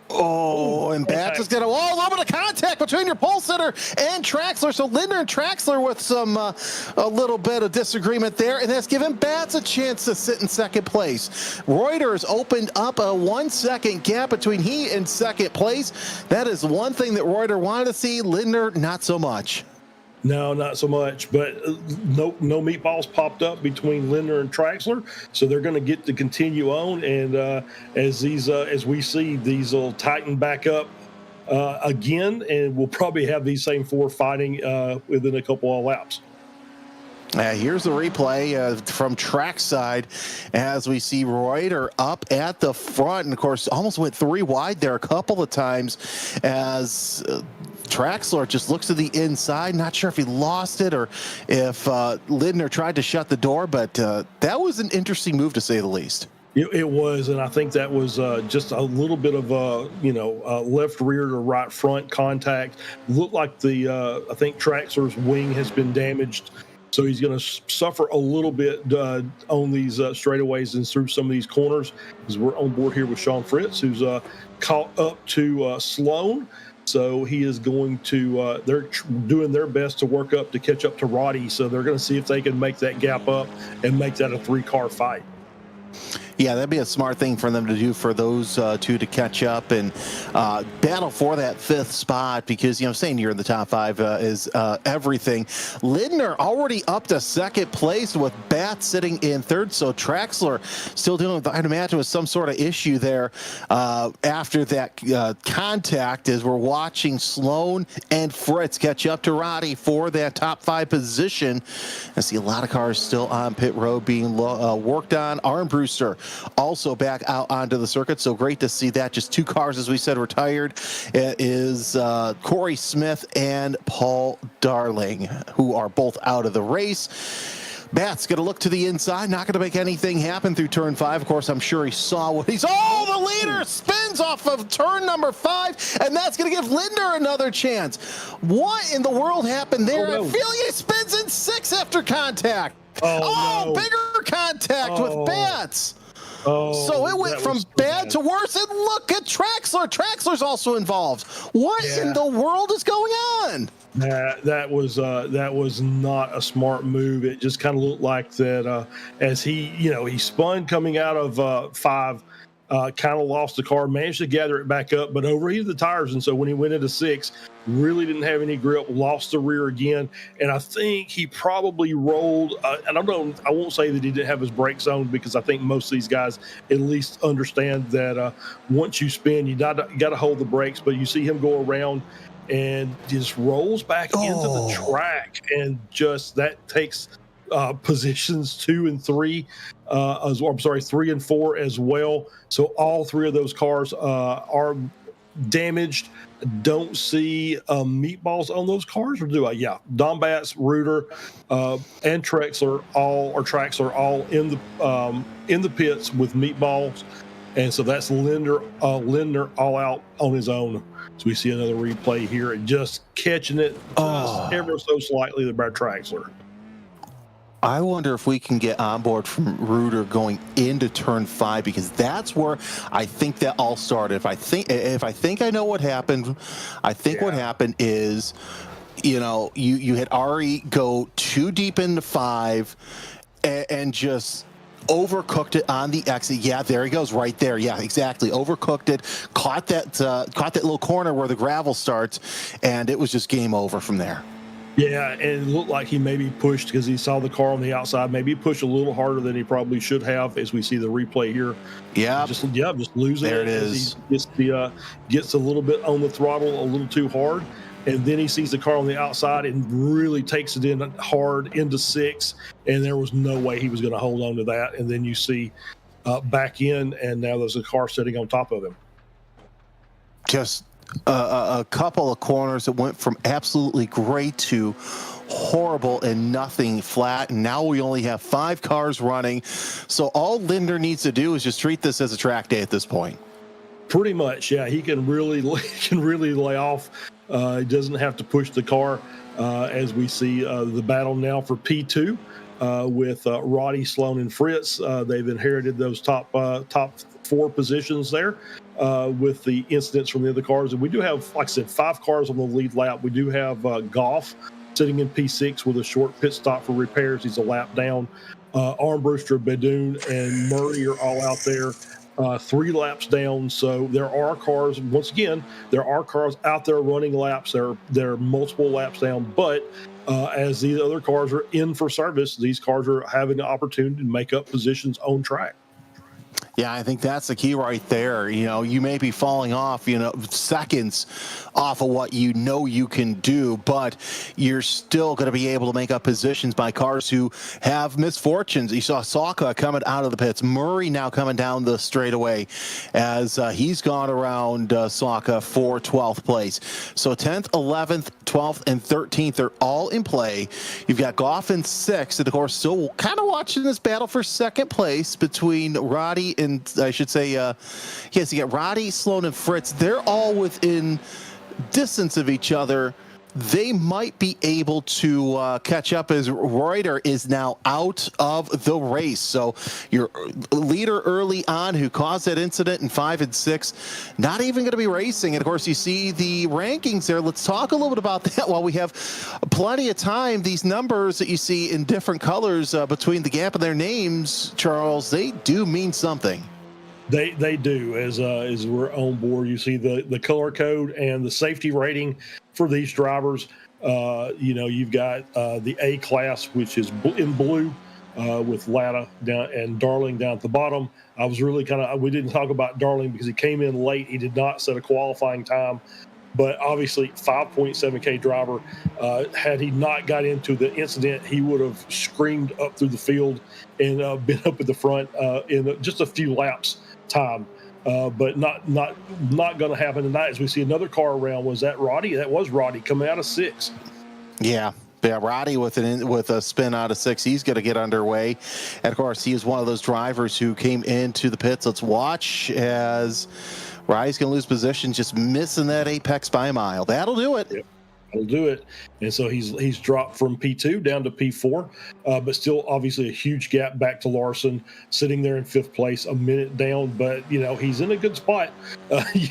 Oh, and Bats is going to, a little bit of contact between your pole sitter and Traxler. So Lindner and Traxler with some, a little bit of disagreement there, and that's given Bats a chance to sit in second place. Reuter's opened up a 1 second gap between he and second place. That is one thing that Reuter wanted to see. Lindner, not so much. No, not so much. But no meatballs popped up between Lindner and Traxler, so they're going to get to continue on. And as we see, these will tighten back up again, and we'll probably have these same 4 fighting within a couple of laps. Here's the replay from trackside as we see Reuter up at the front, and of course almost went 3 wide there a couple of times as Traxler just looks to the inside. Not sure if he lost it or if Lindner tried to shut the door, but that was an interesting move to say the least. It was, and I think that was just a little bit of left rear to right front contact. Looked like I think Traxler's wing has been damaged. So he's going to suffer a little bit on these straightaways and through some of these corners. As we're on board here with Sean Fritz, who's caught up to Sloan. So he is going to, they're doing their best to work up to catch up to Roddy. So they're going to see if they can make that gap up and make that a 3-car fight. Yeah, that'd be a smart thing for them to do for those 2 to catch up and battle for that 5th spot because, staying here in the top 5 is everything. Lindner already up to second place with Bat sitting in 3rd, so Traxler still dealing with, I'd imagine, with some sort of issue there after that contact as we're watching Sloan and Fritz catch up to Roddy for that top 5 position. I see a lot of cars still on pit road being worked on. Armbruster also back out onto the circuit, so great to see that. Just 2 cars, as we said, retired. It is Corey Smith and Paul Darling, who are both out of the race. Bat's going to look to the inside, not going to make anything happen through turn 5. Of course, I'm sure he saw what he's... Oh, the leader spins off of turn number 5, and that's going to give Lindner another chance. What in the world happened there? Oh, no. I feel he spins in 6 after contact. Oh, no. Bigger contact with Bats. Oh, so it went from bad to worse, and look at Traxler. Traxler's also involved. What in the world is going on? That was not a smart move. It just kind of looked like that as he spun coming out of 5, kind of lost the car, managed to gather it back up, but overheated the tires, and so when he went into 6, really didn't have any grip, lost the rear again, and I think he probably rolled. And I won't say that he didn't have his brakes on because I think most of these guys at least understand that once you spin, you got to hold the brakes. But you see him go around and just rolls back into the track, and just that takes positions 2 and 3. 3 and 4 as well. So all 3 of those cars are damaged. Don't see meatballs on those cars, or do I? Yeah, Don Batts, Reuter, and Traxler all in the pits with meatballs, and so that's Lindner all out on his own. So we see another replay here and just catching it just ever so slightly by Traxler. I wonder if we can get on board from Reuter going into turn 5, because that's where I think that all started. If I think I know what happened, I think what happened is, you had Ari go too deep into 5 and just overcooked it on the exit. Yeah, there he goes, right there. Yeah, exactly. Overcooked it, caught that little corner where the gravel starts, and it was just game over from there. Yeah, and it looked like he maybe pushed because he saw the car on the outside. Maybe he pushed a little harder than he probably should have, as we see the replay here. Yeah, just losing there it. It is. He gets a little bit on the throttle, a little too hard, and then he sees the car on the outside and really takes it in hard into 6. And there was no way he was going to hold on to that. And then you see back in, and now there's a car sitting on top of him. Just a couple of corners that went from absolutely great to horrible and nothing flat. And now we only have 5 cars running. So all Linder needs to do is just treat this as a track day at this point. Pretty much, yeah. He can really lay off. He doesn't have to push the car, as we see the battle now for P2 with Roddy, Sloan, and Fritz. They've inherited those top 4 positions there. With the incidents from the other cars. And we do have, like I said, 5 cars on the lead lap. We do have Goff sitting in P6 with a short pit stop for repairs. He's a lap down. Armbruster, Bedoon, and Murray are all out there 3 laps down. So there are cars, once again, there are cars out there running laps. They're multiple laps down. But as these other cars are in for service, these cars are having the opportunity to make up positions on track. Yeah, I think that's the key right there. You know, you may be falling off, seconds off of what you can do, but you're still going to be able to make up positions by cars who have misfortunes. You saw Saka coming out of the pits. Murray now coming down the straightaway as he's gone around Saka for 12th place. So 10th, 11th, 12th, and 13th are all in play. You've got Goff in 6th, and of course, still kind of watching this battle for 2nd place between Roddy and I should say, yes, you got Roddy, Sloan, and Fritz. They're all within distance of each other. They might be able to catch up as Reuter is now out of the race. So your leader early on who caused that incident in 5 and 6, not even going to be racing. And of course, you see the rankings there. Let's talk a little bit about that while we have plenty of time. These numbers that you see in different colors between the gap of their names, Charles, they do mean something. They do. As we're on board, you see the color code and the safety rating for these drivers. You've got the A class, which is in blue, with Latta down and Darling down at the bottom. I was really we didn't talk about Darling because he came in late. He did not set a qualifying time, but obviously 5.7K driver. Had he not got into the incident, he would have screamed up through the field and been up at the front in just a few laps time. But not going to happen tonight. As we see another car around, was that Roddy? That was Roddy coming out of 6. Yeah, Roddy with a spin out of 6. He's going to get underway. And of course, he is one of those drivers who came into the pits. Let's watch as Roddy's going to lose position, just missing that apex by a mile. That'll do it. Yep. Will do it. And so he's dropped from P2 down to P4, but still obviously a huge gap back to Larson, sitting there in 5th place, a minute down. But he's in a good spot.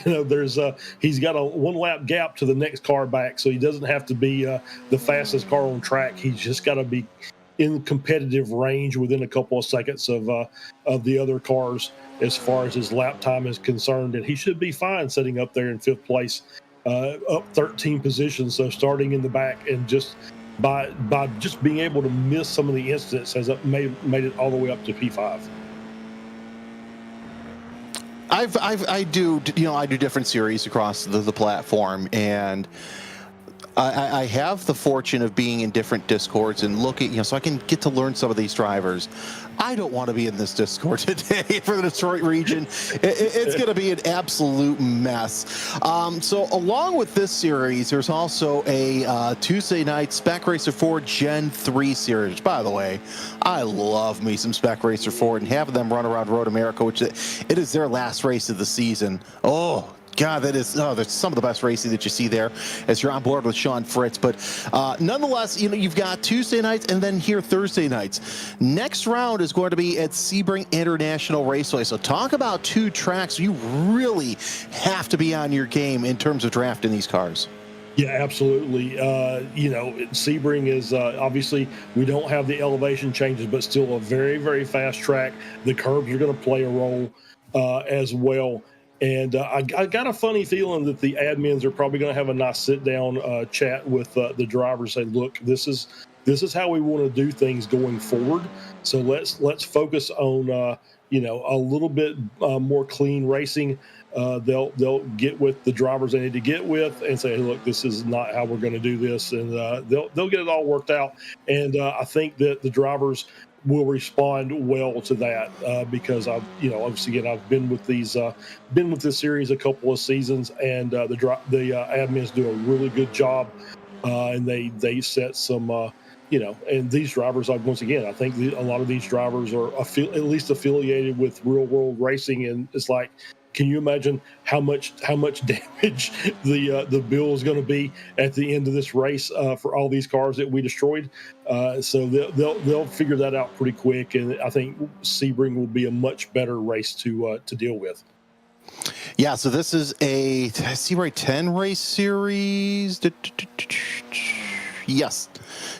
There's he's got a 1 lap gap to the next car back, so he doesn't have to be the fastest car on track. He's just got to be in competitive range within a couple of seconds of the other cars as far as his lap time is concerned, and he should be fine sitting up there in 5th place. Up 13 positions, so starting in the back, and just by just being able to miss some of the incidents has made it all the way up to P5. I do different series across the platform, and I have the fortune of being in different Discords and looking, so I can get to learn some of these drivers. I don't want to be in this Discord today for the Detroit region. It's going to be an absolute mess. So along with this series, there's also a Tuesday night Spec Racer 4 Gen 3 series, which, by the way, I love me some Spec Racer 4 and having them run around Road America, which it is their last race of the season. Oh, God, that's some of the best racing that you see there as you're on board with Sean Fritz. But nonetheless, you've got Tuesday nights and then here Thursday nights. Next round is going to be at Sebring International Raceway. So talk about 2 tracks you really have to be on your game in terms of drafting these cars. Yeah, absolutely. Sebring is obviously we don't have the elevation changes, but still a very, very fast track. The curbs are going to play a role as well. And I got a funny feeling that the admins are probably going to have a nice sit down chat with the drivers. Say, look, this is how we want to do things going forward. So let's focus on a little bit more clean racing. They'll get with the drivers they need to get with and say, hey, look, this is not how we're going to do this, and they'll get it all worked out. And I think that the drivers will respond well to that because obviously again I've been with this series a couple of seasons, and the admins do a really good job, and they set some. And these drivers, once again, I think a lot of these drivers are at least affiliated with real world racing, and it's like, can you imagine how much damage the bill is going to be at the end of this race for all these cars that we destroyed? So they'll figure that out pretty quick, and I think Sebring will be a much better race to deal with. Yeah, so this is a, did I see right, 10 race series? Yes,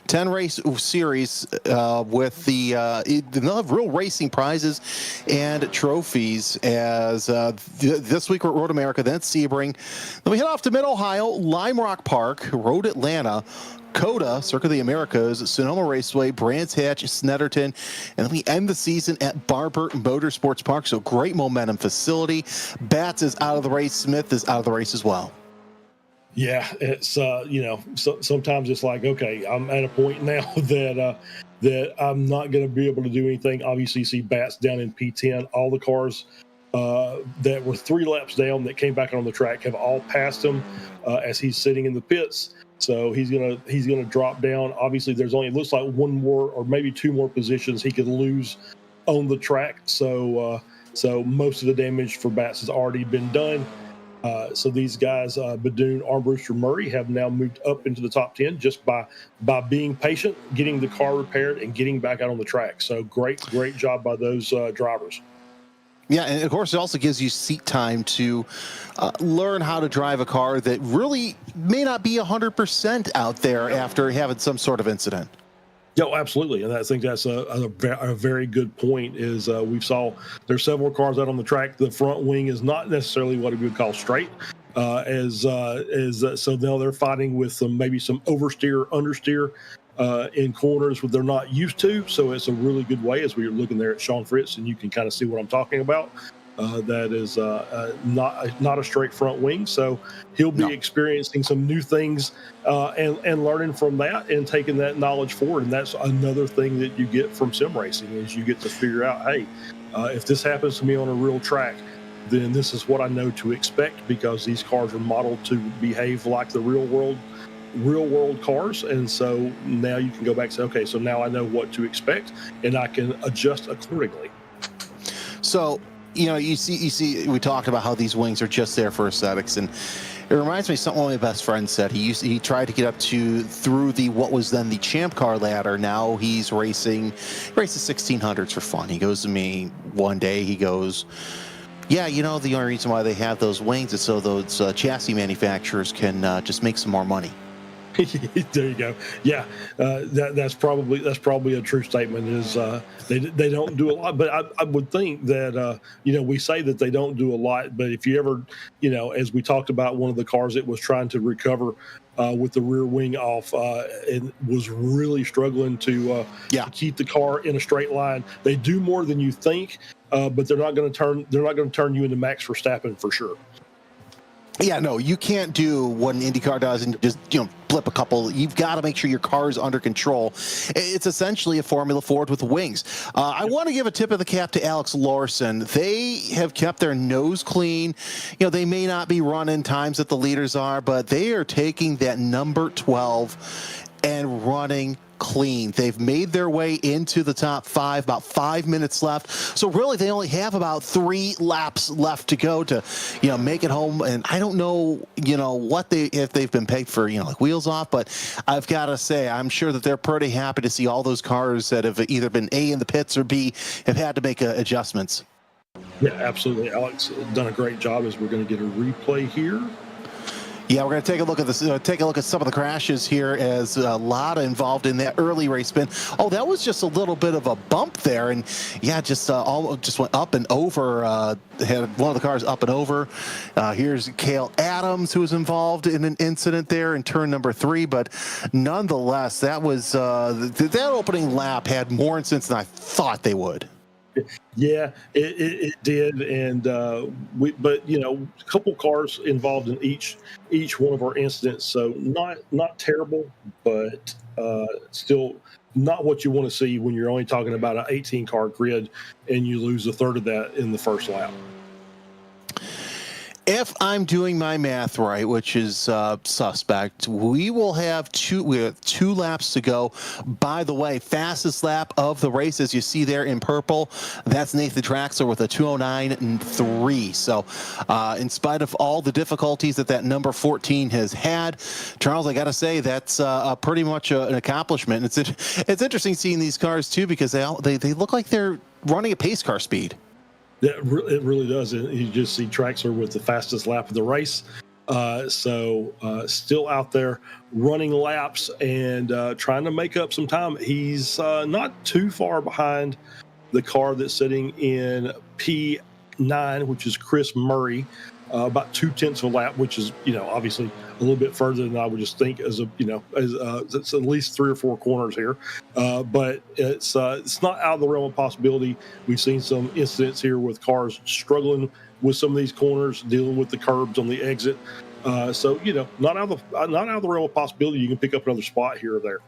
10 race series with they'll have real racing prizes and trophies as this week we're at Road America, then it's Sebring. Then we head off to Mid-Ohio, Lime Rock Park, Road Atlanta, COTA, Circuit of the Americas, Sonoma Raceway, Brands Hatch, Snetterton, and then we end the season at Barber Motorsports Park. So great momentum facility. Batts is out of the race. Smith is out of the race as well. Yeah, it's sometimes it's like, okay, I'm at a point now that I'm not going to be able to do anything. Obviously, you see Batts down in P10. All the cars that were 3 laps down that came back on the track have all passed him as he's sitting in the pits. So he's gonna drop down. Obviously, it looks like 1 more or maybe 2 more positions he could lose on the track. So most of the damage for Batts has already been done. So these guys, Badoon, Armbruster, Murray, have now moved up into the top 10 just by being patient, getting the car repaired, and getting back out on the track. So great job by those drivers. Yeah, and of course it also gives you seat time to learn how to drive a car that really may not be 100% out there after having some sort of incident. Yeah, absolutely, and I think that's a very good point. Is there's several cars out on the track. The front wing is not necessarily what we would call straight, so now they're fighting with maybe some oversteer, understeer in corners where they're not used to. So it's a really good way, as we were looking there at Sean Fritz, and you can kind of see what I'm talking about. That is not a straight front wing, so he'll be experiencing some new things and learning from that and taking that knowledge forward. And that's another thing that you get from sim racing, is you get to figure out, hey, if this happens to me on a real track, then this is what I know to expect, because these cars are modeled to behave like the real world cars. And so now you can go back and say, okay, so now I know what to expect and I can adjust accordingly. So you see, we talked about how these wings are just there for aesthetics, and it reminds me of something one of my best friends said. He tried to get up through what was then the Champ Car ladder. Now he races 1600s for fun. He goes to me one day, he goes, yeah, the only reason why they have those wings is so those chassis manufacturers can just make some more money. There you go. Yeah, that's probably a true statement. Is they don't do a lot, but I would think that we say that they don't do a lot, but if you ever as we talked about, one of the cars that was trying to recover with the rear wing off and was really struggling to keep the car in a straight line. They do more than you think, but they're not going to turn you into Max Verstappen for sure. Yeah, no, you can't do what an IndyCar does and just, flip a couple. You've got to make sure your car is under control. It's essentially a Formula Ford with wings. I want to give a tip of the cap to Alex Larson. They have kept their nose clean. They may not be running times that the leaders are, but they are taking that number 12 and running clean. They've made their way into the top 5, about 5 minutes left. So really they only have about 3 laps left to go to, make it home. And I don't know, if they've been pegged for, like wheels off, but I've got to say, I'm sure that they're pretty happy to see all those cars that have either been A in the pits or B have had to make adjustments. Yeah, absolutely. Alex done a great job, as we're going to get a replay here. Yeah, we're going to take a look at this. Take a look at some of the crashes here, as a lot involved in that early race spin. Oh, that was just a little bit of a bump there, and yeah, just went up and over. Had one of the cars up and over. Here's Cale Adams, who was involved in an incident there in turn number 3, but nonetheless, that was that opening lap had more incidents than I thought they would. Yeah, it did, and but a couple cars involved in each one of our incidents, so not terrible, but still not what you want to see when you're only talking about an 18 car grid and you lose a third of that in the first lap. If I'm doing my math right, which is suspect, we have two laps to go. By the way, fastest lap of the race, as you see there in purple, that's Nathan Traxler with a 2:09.3. So in spite of all the difficulties that number 14 has had, Charles, I got to say that's pretty much an accomplishment. It's interesting seeing these cars too, because they look like they're running at pace car speed. It really does. You just see Traxler with the fastest lap of the race. So still out there running laps and trying to make up some time. He's not too far behind the car that's sitting in P9, which is Chris Murray, about 0.2 of a lap, which is, obviously a little bit further than I would just think it's at least 3 or 4 corners here. But it's not out of the realm of possibility. We've seen some incidents here with cars struggling with some of these corners, dealing with the curbs on the exit. So, not out of the realm of possibility. You can pick up another spot here or there.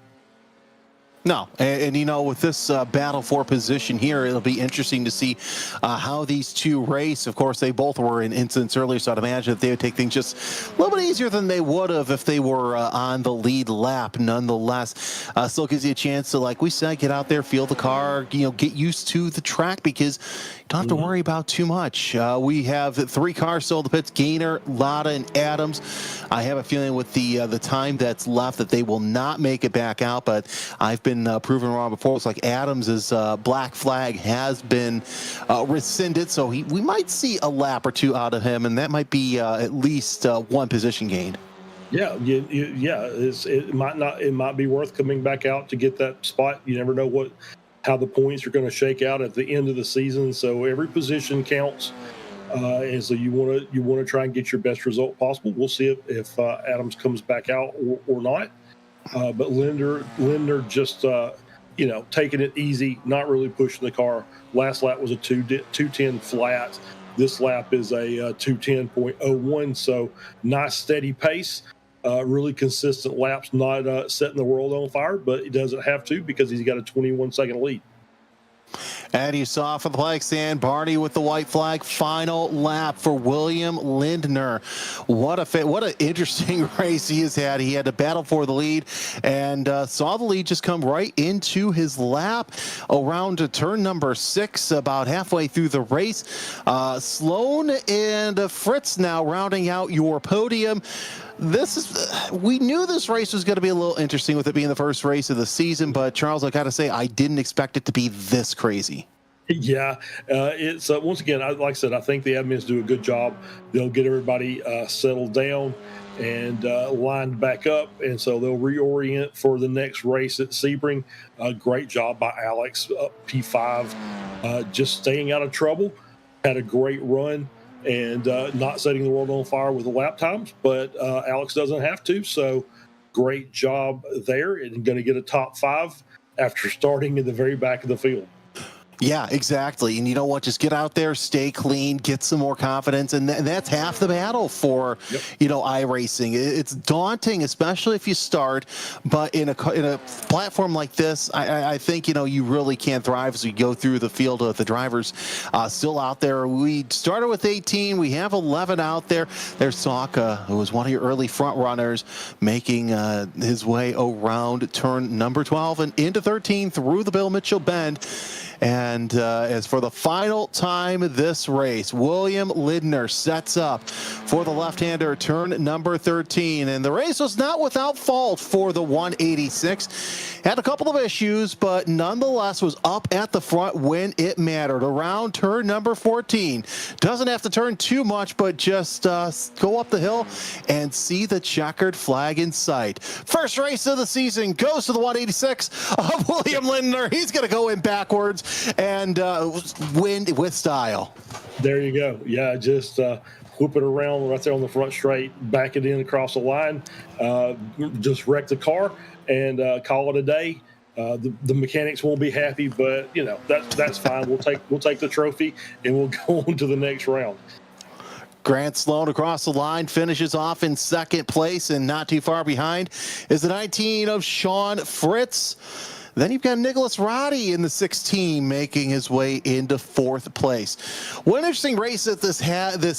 No, and with this battle for position here, it'll be interesting to see how these two race. Of course, they both were in incidents earlier, so I'd imagine that they would take things just a little bit easier than they would have if they were on the lead lap. Nonetheless, still gives you a chance to, like we said, get out there, feel the car, get used to the track, because you don't have to worry about too much. We have 3 cars still in the pits: Gaynor, Lotta, and Adams. I have a feeling with the time that's left that they will not make it back out, but I've been proven wrong before. It's like Adams's black flag has been rescinded, so we might see a lap or 2 out of him, and that might be at least 1 position gain. Yeah. It might be worth coming back out to get that spot. You never know how the points are going to shake out at the end of the season. So every position counts, and so you want to try and get your best result possible. We'll see if Adams comes back out or not. But Lindner just taking it easy, not really pushing the car. Last lap was a 2:10 flat. This lap is a 2:10.01. So nice steady pace. Really consistent laps, not setting the world on fire, but he doesn't have to because he's got a 21-second lead. And you saw for the flag stand, Barney with the white flag. Final lap for William Lindner. What an interesting race he has had. He had to battle for the lead and saw the lead just come right into his lap around turn number 6, about halfway through the race. Sloan and Fritz now rounding out your podium. We knew this race was going to be a little interesting with it being the first race of the season, but Charles, I got to say, I didn't expect it to be this crazy. Yeah, it's once again, like I said, I think the admins do a good job. They'll get everybody settled down and lined back up, and so they'll reorient for the next race at Sebring. Great job by Alex, P5, just staying out of trouble. Had a great run. And not setting the world on fire with the lap times, but Alex doesn't have to. So great job there, and going to get a top 5 after starting in the very back of the field. Yeah, exactly. And you know what? Just get out there, stay clean, get some more confidence. And that's half the battle for, iRacing. It's daunting, especially if you start. But in a platform like this, I think, you really can thrive as we go through the field of the drivers still out there. We started with 18. We have 11 out there. There's Saka, who was one of your early front runners, making his way around turn number 12 and into 13 through the Bill Mitchell bend. And And as for the final time this race, William Lindner sets up for the left-hander, turn number 13. And the race was not without fault for the 186. Had a couple of issues, but nonetheless was up at the front when it mattered. Around turn number 14. Doesn't have to turn too much, but just go up the hill and see the checkered flag in sight. First race of the season goes to the 186 of William Lindner. He's going to go in backwards and win with style. There you go. Yeah, just whip it around right there on the front straight, back it in across the line, just wreck the car and call it a day. The mechanics won't be happy, but you know that's fine. We'll take the trophy and we'll go on to the next round. Grant Sloan across the line finishes off in second place, and not too far behind is the 19 of Sean Fritz. Then you've got Nicholas Roddy in the 16 making his way into fourth place. What an interesting race that this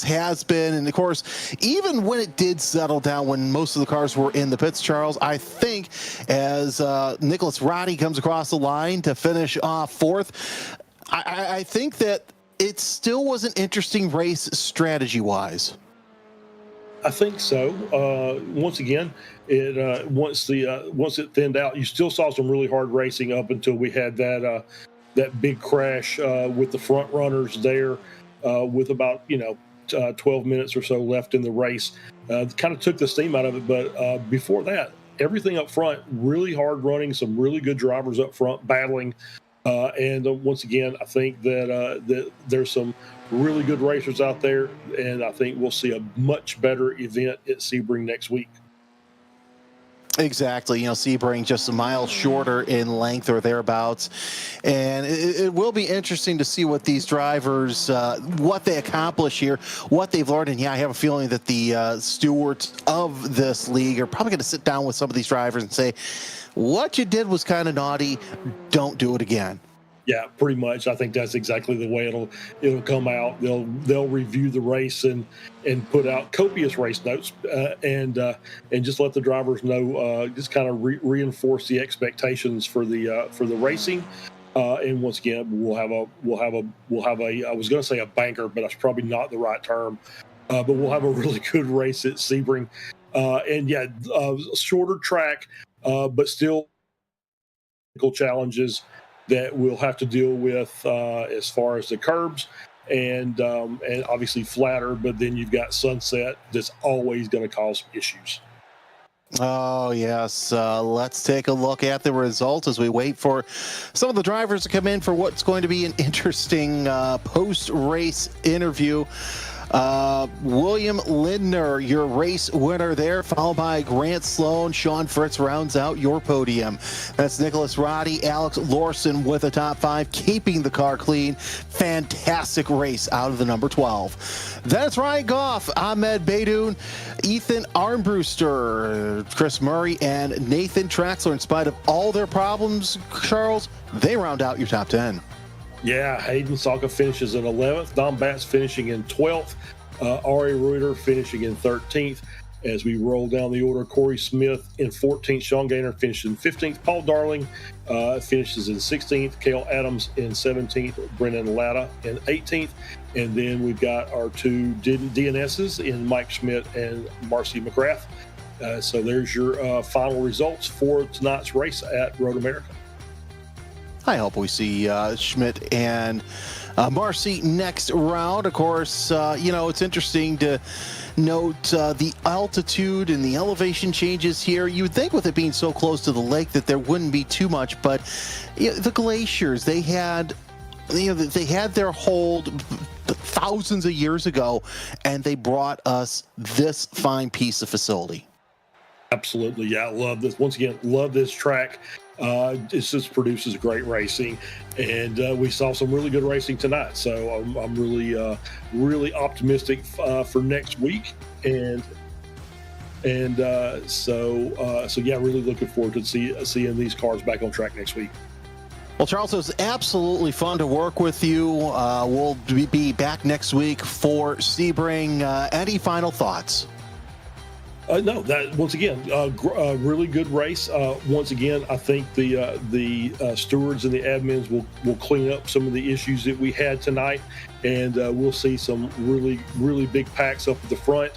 has been. And of course, even when it did settle down, when most of the cars were in the pits, Charles, I think as Nicholas Roddy comes across the line to finish off fourth, I think that it still was an interesting race strategy-wise. I think so. Once again, once it thinned out, you still saw some really hard racing up until we had that big crash with the front runners there, with about 12 minutes or so left in the race. Kind of took the steam out of it, but before that, everything up front really hard running. Some really good drivers up front battling, and once again, I think that there's some really good racers out there, and I think we'll see a much better event at Sebring next week. Exactly. Sebring just a mile shorter in length or thereabouts. And it will be interesting to see what these drivers, what they accomplish here, what they've learned. And yeah, I have a feeling that the stewards of this league are probably going to sit down with some of these drivers and say, what you did was kind of naughty. Don't do it again. Yeah, pretty much. I think that's exactly the way it'll come out. They'll review the race and put out copious race notes and just let the drivers know. Just kind of reinforce the expectations for the racing. And once again, we'll have a. I was going to say a banker, but that's probably not the right term. But we'll have a really good race at Sebring. And yeah, shorter track, but still challenges that we'll have to deal with as far as the curbs and obviously flatter, but then you've got sunset that's always going to cause issues. Oh, yes. Let's take a look at the results as we wait for some of the drivers to come in for what's going to be an interesting post-race interview. William Lindner, your race winner there, followed by Grant Sloan. Sean Fritz rounds out your podium. That's Nicholas Roddy, Alex Lorson with a top 5, keeping the car clean. Fantastic race out of the number 12. That's Ryan Goff, Ahmed Beydoun, Ethan Armbruster, Chris Murray, and Nathan Traxler. In spite of all their problems, Charles, they round out your top 10. Yeah, Hayden Salka finishes in 11th. Dom Batts finishing in 12th. Ari Reuter finishing in 13th. As we roll down the order, Corey Smith in 14th. Sean Gaynor finished in 15th. Paul Darling finishes in 16th. Cale Adams in 17th. Brennan Latta in 18th. And then we've got our two DNSs in Mike Schmidt and Marcy McGrath. So there's your final results for tonight's race at Road America. I hope we see Schmidt and Marcy next round. Of course, it's interesting to note the altitude and the elevation changes here. You would think with it being so close to the lake that there wouldn't be too much, but the glaciers, they had their hold thousands of years ago, and they brought us this fine piece of facility. Absolutely. Yeah, I love this. Once again, love this track. It just produces great racing, and we saw some really good racing tonight. So I'm really optimistic for next week, and so yeah, really looking forward to seeing these cars back on track next week. Well, Charles, it was absolutely fun to work with you. We'll be back next week for Sebring. Any final thoughts? No, that once again, really good race. Once again, I think the stewards and the admins will clean up some of the issues that we had tonight, and we'll see some really big packs up at the front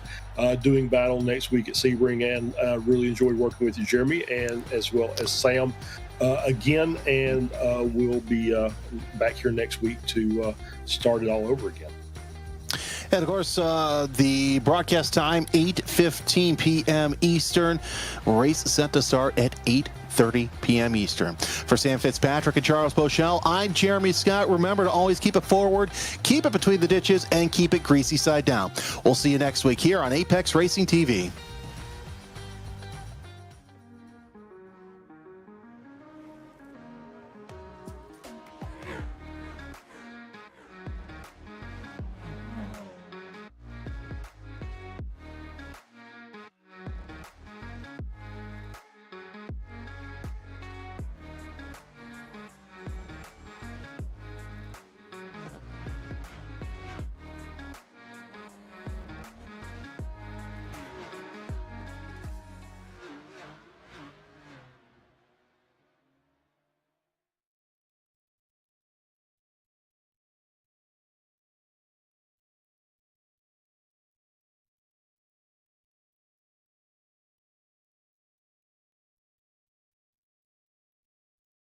doing battle next week at Sebring. And really enjoyed working with you, Jeremy, and as well as Sam again. And we'll be back here next week to start it all over again. And of course, the broadcast time, 8:15 p.m. Eastern. Race set to start at 8:30 p.m. Eastern. For Sam Fitzpatrick and Charles Bochelle, I'm Jeremy Scott. Remember to always keep it forward, keep it between the ditches, and keep it greasy side down. We'll see you next week here on Apex Racing TV.